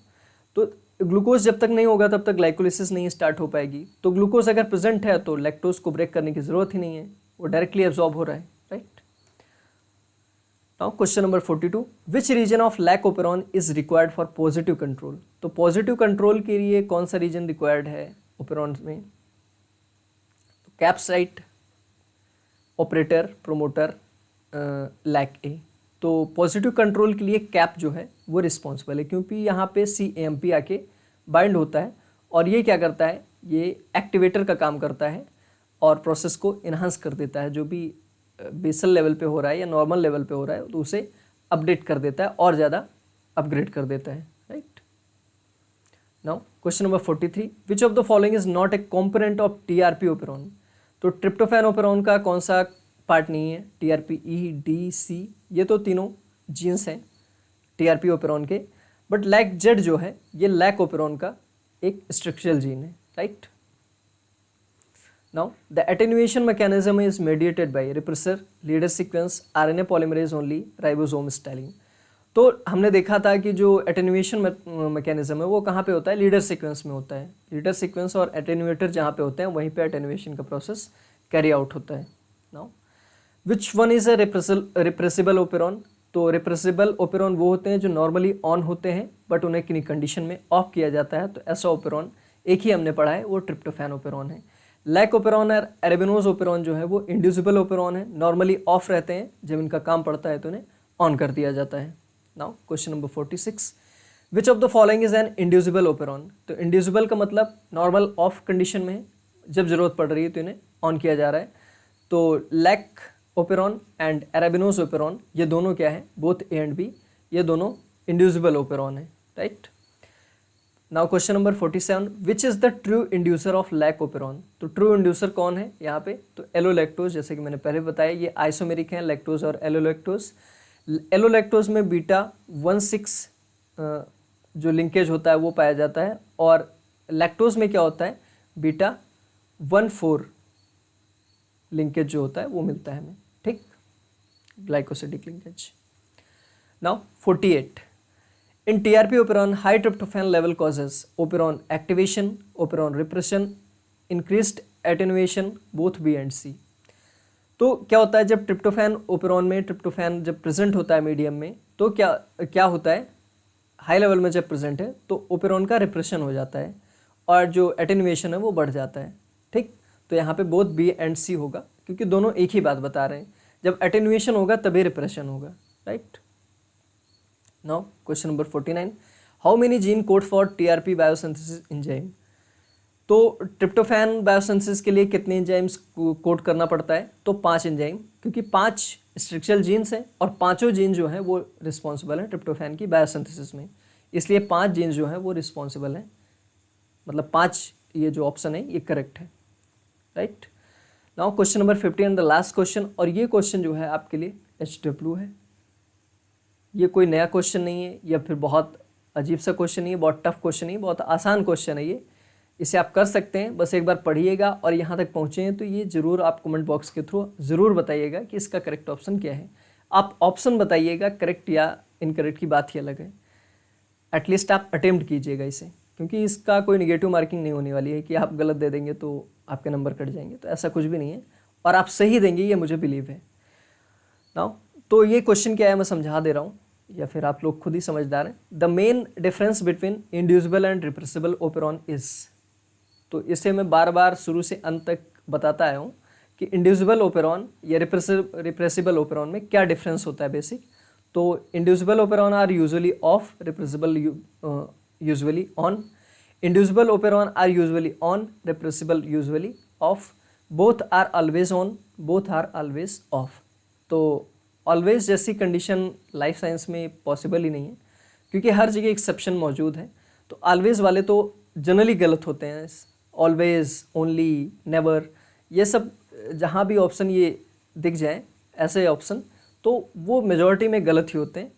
तो ग्लूकोज जब तक नहीं होगा तब तक ग्लाइकोलिसिस नहीं स्टार्ट हो पाएगी, तो ग्लूकोज अगर प्रेजेंट है तो लैक्टोज को ब्रेक करने की ज़रूरत ही नहीं है, वो डायरेक्टली एब्जॉर्ब हो रहा है, right. Now question number 42, which region of lac operon is required for positive control. तो पॉजिटिव कंट्रोल के लिए कौन सा रीजन रिक्वायर्ड है ओपेरॉन में? Cap site, operator, promoter, lac A. तो पॉजिटिव कंट्रोल के लिए कैप जो है वो रिस्पॉन्सिबल है, क्योंकि यहाँ पे CAMP आके बाइंड होता है और ये क्या करता है, ये एक्टिवेटर का काम करता है और प्रोसेस को इन्हांस कर देता है। जो भी बेसल लेवल पे हो रहा है या नॉर्मल लेवल पे हो रहा है तो उसे अपडेट कर देता है और ज़्यादा अपग्रेड कर देता है, right. Now question number 43, which of the following is not a component of TRP operon. तो ट्रिप्टोफैन ओपेरॉन का कौन सा पार्ट नहीं है? TRP, E, D, C, ये तो तीनों जीन्स हैं TRP ओपेरॉन के, बट लैक जेड जो है ये लैक ओपेरॉन का एक स्ट्रक्चरल जीन है, right. Now the attenuation mechanism is mediated bye repressor, leader sequence, RNA polymerase only, ribosome styling. तो हमने देखा था कि जो एटेन्यूएशन मैकेनिज्म है वो कहाँ पे होता है? लीडर सीक्वेंस में होता है। लीडर सीक्वेंस और एटेन्यूएटर जहाँ पे होते हैं वहीं पे एटेन्यूएशन का प्रोसेस कैरी आउट होता है। Now which one is a repressible operon. तो रिप्रेसिबल ओपेरॉन वो होते हैं जो नॉर्मली ऑन होते हैं बट उन्हें किन्हीं कंडीशन में ऑफ किया जाता है। तो ऐसा ओपेरॉन एक ही हमने पढ़ा है, वो ट्रिप्टोफैन ओपेरॉन है। लैक ओपेरॉन और एरेबिनोज ओपेरॉन जो है वो इंड्यूसिबल ओपेरॉन है, नॉर्मली ऑफ रहते हैं, जब इनका काम पड़ता है तो इन्हें ऑन कर दिया जाता है। Now question number 46, which of the following is an inducible operon. तो इंड्यूसिबल का मतलब नॉर्मल ऑफ कंडीशन में है, जब जरूरत पड़ रही है तो इन्हें ऑन किया जा रहा है। तो लैक ओपेरॉन एंड एरेबिनोज ओपेरॉन ये दोनों क्या है? बोथ A एंड B, ये दोनों इंड्यूसिबल ओपेरॉन है, right. Now question number 47, which is the true inducer of lac operon. तो ट्रू इंड्यूसर कौन है यहाँ पे? तो एलोलैक्टोज, जैसे कि मैंने पहले बताया ये आइसोमेरिक हैं, लैक्टोज और एलोलैक्टोज। एलोलैक्टोज में β16 जो लिंकेज होता है वो पाया जाता है, और लैक्टोज में क्या होता है? β14 लिंकेज जो होता है वो मिलता है हमें, ठीक, glycosidic linkage. Now 48, in TRP operon high tryptophan level causes operon activation, operon repression, increased attenuation, both B and C। तो क्या होता है जब ट्रिप्टोफैन ओपेरॉन में ट्रिप्टोफैन जब प्रेजेंट होता है मीडियम में, तो क्या होता है? हाई लेवल में जब प्रेजेंट है तो ओपेरॉन का रिप्रेशन हो जाता है और जो एटेन्यूएशन है वो बढ़ जाता है, ठीक। तो यहाँ पे बोथ B एंड C होगा, क्योंकि दोनों एक ही बात बता रहे हैं, जब एटेन्यूएशन होगा तभी रिप्रेशन होगा, right. Now question number 49, how many gene code for TRP biosynthesis enzyme. तो ट्रिप्टोफैन बायोसिंथेसिस के लिए कितने एंजाइम्स कोड करना पड़ता है? तो 5 एंजाइम, क्योंकि 5 स्ट्रक्चरल जीन्स हैं और पांचों जीन जो हैं वो रिस्पॉन्सिबल हैं ट्रिप्टोफैन की बायोसिंथेसिस में, इसलिए 5 जीन्स जो हैं वो रिस्पॉन्सिबल हैं, मतलब 5, ये जो ऑप्शन है ये करेक्ट है, right. Now question number 50 and the last question, और ये क्वेश्चन जो है आपके लिए HW है। ये कोई नया क्वेश्चन नहीं है या फिर बहुत अजीब सा क्वेश्चन नहीं है, बहुत टफ क्वेश्चन नहीं है, बहुत आसान क्वेश्चन है ये, इसे आप कर सकते हैं। बस एक बार पढ़िएगा और यहाँ तक पहुँचे हैं तो ये ज़रूर आप कमेंट बॉक्स के थ्रू ज़रूर बताइएगा कि इसका करेक्ट ऑप्शन क्या है। आप ऑप्शन बताइएगा, करेक्ट या इनकरेक्ट की बात ही अलग है, एटलीस्ट आप अटेम्प्ट कीजिएगा इसे, क्योंकि इसका कोई निगेटिव मार्किंग नहीं होने वाली है कि आप गलत दे देंगे तो आपके नंबर कट जाएंगे, तो ऐसा कुछ भी नहीं है, और आप सही देंगे ये मुझे बिलीव है। नाउ तो ये क्वेश्चन क्या है मैं समझा दे रहा हूँ, या फिर आप लोग खुद ही समझदार हैं। The main difference between inducible and repressible operon is, तो इसे मैं बार बार शुरू से अंत तक बताता आया हूँ कि इंड्यूसिबल ओपेरॉन या रिप्रेसिबल ओपेरॉन में क्या डिफरेंस होता है बेसिक। तो inducible operon are usually off, repressible usually on. Inducible operon are usually on, repressible usually off. Both are always on, both are always off. तो ऑलवेज जैसी कंडीशन लाइफ साइंस में पॉसिबल ही नहीं है, क्योंकि हर जगह एक्सेप्शन मौजूद है। तो ऑलवेज वाले तो जनरली गलत होते हैं, ऑलवेज, ओनली, नेवर, ये सब जहाँ भी ऑप्शन ये दिख जाए ऐसे ऑप्शन, तो वो मेजॉरिटी में गलत ही होते हैं।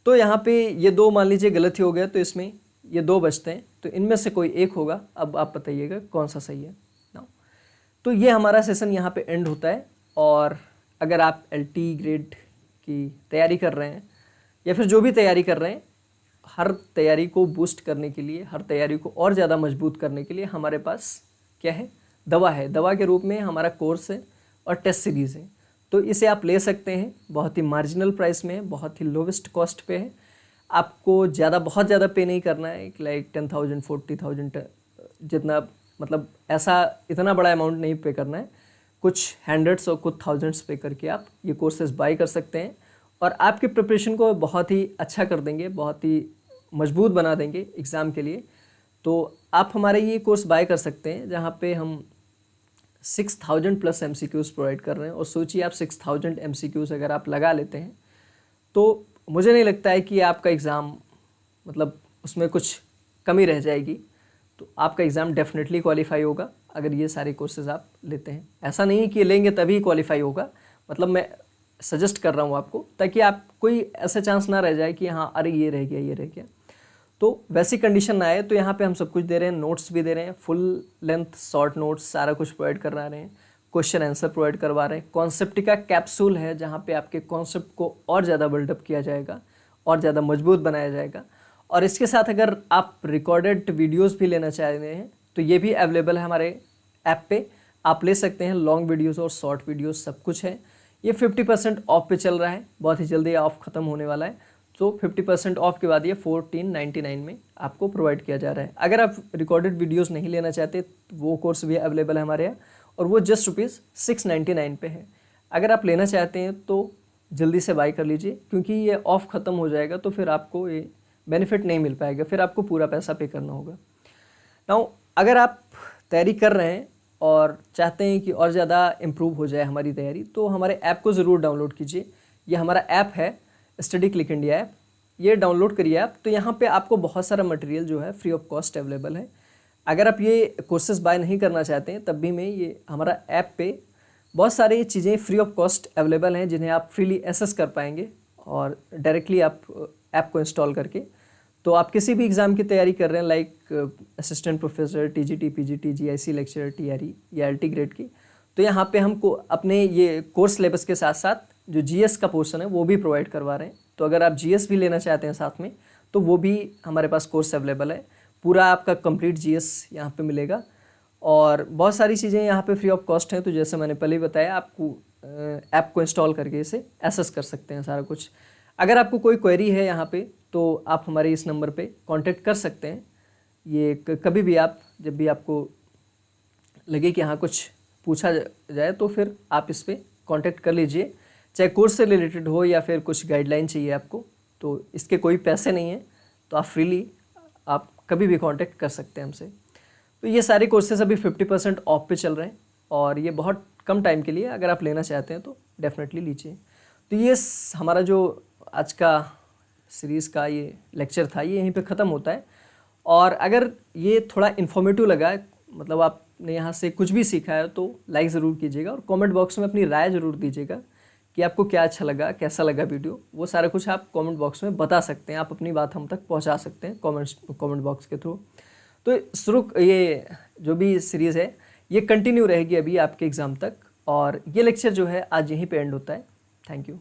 तो यहाँ पे ये 2 मान लीजिए गलत ही हो गया, तो इसमें ये 2 बचते हैं, तो इनमें से कोई एक होगा। अब आप बताइएगा कौन सा सही है ना। तो ये हमारा सेशन यहाँ पे एंड होता है, और अगर आप LT ग्रेड की तैयारी कर रहे हैं या फिर जो भी तैयारी कर रहे हैं, हर तैयारी को बूस्ट करने के लिए, हर तैयारी को और ज़्यादा मजबूत करने के लिए हमारे पास क्या है? दवा है। दवा के रूप में हमारा कोर्स है और टेस्ट सीरीज़ है। तो इसे आप ले सकते हैं, बहुत ही मार्जिनल प्राइस में है, बहुत ही लोवेस्ट कॉस्ट पे है। आपको बहुत ज़्यादा पे नहीं करना है, लाइक 10,000 40,000 जितना, मतलब ऐसा इतना बड़ा अमाउंट नहीं पे करना है। कुछ हंड्रेड्स और कुछ थाउजेंड्स पे करके आप ये कोर्सेज बाय कर सकते हैं और आपकी प्रिपरेशन को बहुत ही अच्छा कर देंगे, बहुत ही मजबूत बना देंगे एग्ज़ाम के लिए। तो आप हमारे ये कोर्स बाय कर सकते हैं जहाँ पे हम 6,000 प्लस MCQs प्रोवाइड कर रहे हैं। और सोचिए आप 6,000 MCQs अगर आप लगा लेते हैं तो मुझे नहीं लगता है कि आपका एग्ज़ाम, मतलब उसमें कुछ कमी रह जाएगी। तो आपका एग्ज़ाम डेफिनेटली क्वालिफाई होगा अगर ये सारे कोर्सेज आप लेते हैं। ऐसा नहीं है कि लेंगे तभी क्वालिफाई होगा, मतलब मैं सजेस्ट कर रहा हूँ आपको, ताकि आप कोई ऐसा चांस ना रह जाए कि हाँ अरे ये रह गया। तो वैसी कंडीशन ना आए। तो यहाँ पे हम सब कुछ दे रहे हैं, नोट्स भी दे रहे हैं, फुल लेंथ शॉर्ट नोट्स सारा कुछ प्रोवाइड करवा रहे हैं, क्वेश्चन आंसर प्रोवाइड करवा रहे हैं। कॉन्सेप्ट का कैप्सूल है जहाँ पे आपके कॉन्सेप्ट को और ज़्यादा बिल्डअप किया जाएगा और ज़्यादा मजबूत बनाया जाएगा। और इसके साथ अगर आप रिकॉर्डेड वीडियोस भी लेना चाह रहे हैं तो ये भी अवेलेबल है हमारे ऐप पे, आप ले सकते हैं। लॉन्ग वीडियोस और शॉर्ट वीडियोस सब कुछ है। ये 50% ऑफ पे चल रहा है, बहुत ही जल्दी ऑफ ख़त्म होने वाला है। तो 50% ऑफ के बाद ये 1499 में आपको प्रोवाइड किया जा रहा है। अगर आप रिकॉर्डेड वीडियोस नहीं लेना चाहते तो वो कोर्स भी अवेलेबल है हमारे यहाँ, और वो जस्ट ₹699 पे है। अगर आप लेना चाहते हैं तो जल्दी से बाय कर लीजिए, क्योंकि ये ऑफ ख़त्म हो जाएगा तो फिर आपको ये बेनिफिट नहीं मिल पाएगा, फिर आपको पूरा पैसा पे करना होगा। नाउ अगर आप तैयारी कर रहे हैं और चाहते हैं कि और ज़्यादा इम्प्रूव हो जाए हमारी तैयारी, तो हमारे ऐप को ज़रूर डाउनलोड कीजिए। ये हमारा ऐप है स्टडी क्लिक इंडिया ऐप, ये डाउनलोड करिए आप। तो यहाँ पे आपको बहुत सारा मटेरियल जो है फ्री ऑफ कॉस्ट अवेलेबल है। अगर आप ये कोर्सेज बाय नहीं करना चाहते हैं तब भी मैं ये हमारा ऐप पे बहुत सारी चीज़ें फ्री ऑफ कॉस्ट अवेलेबल हैं जिन्हें आप फ्रीली एक्सेस कर पाएंगे और डायरेक्टली आप ऐप को इंस्टॉल करके। तो आप किसी भी एग्ज़ाम की तैयारी कर रहे हैं, like assistant professor, TGT, PGT, GIC lecturer, TRE या LT ग्रेड की, तो यहाँ पे हमको अपने ये कोर्स सिलेबस के साथ साथ जो GS का पोर्शन है वो भी प्रोवाइड करवा रहे हैं। तो अगर आप GS भी लेना चाहते हैं साथ में तो वो भी हमारे पास कोर्स अवेलेबल है। पूरा आपका कंप्लीट GS यहाँ पे मिलेगा और बहुत सारी चीज़ें यहाँ पे फ्री ऑफ कॉस्ट हैं। तो जैसे मैंने पहले ही बताया, आपको ऐप को इंस्टॉल करके इसे एक्सेस कर सकते हैं सारा कुछ। अगर आपको कोई क्वेरी है यहाँ पे तो आप हमारे इस नंबर पे कांटेक्ट कर सकते हैं। ये कभी भी आप, जब भी आपको लगे कि हाँ कुछ पूछा जाए तो फिर आप इस पर कांटेक्ट कर लीजिए, चाहे कोर्स से रिलेटेड हो या फिर कुछ गाइडलाइन चाहिए आपको। तो इसके कोई पैसे नहीं हैं, तो आप फ्रीली आप कभी भी कांटेक्ट कर सकते हैं हमसे। तो ये सारे कोर्सेज अभी 50% ऑफ पे चल रहे हैं और ये बहुत कम टाइम के लिए, अगर आप लेना चाहते हैं तो डेफिनेटली लीजिए। तो ये हमारा जो आज का सीरीज़ का ये लेक्चर था ये यहीं पे ख़त्म होता है। और अगर ये थोड़ा इन्फॉर्मेटिव लगा, मतलब आपने यहाँ से कुछ भी सीखा है, तो लाइक ज़रूर कीजिएगा और कमेंट बॉक्स में अपनी राय ज़रूर दीजिएगा कि आपको क्या अच्छा लगा, कैसा लगा वीडियो। वो सारा कुछ आप कमेंट बॉक्स में बता सकते हैं, आप अपनी बात हम तक पहुँचा सकते हैं कमेंट बॉक्स के थ्रू। तो शुरू ये जो भी सीरीज़ है ये कंटिन्यू रहेगी अभी आपके एग्ज़ाम तक, और ये लेक्चर जो है आज यहीं पे एंड होता है। Thank you.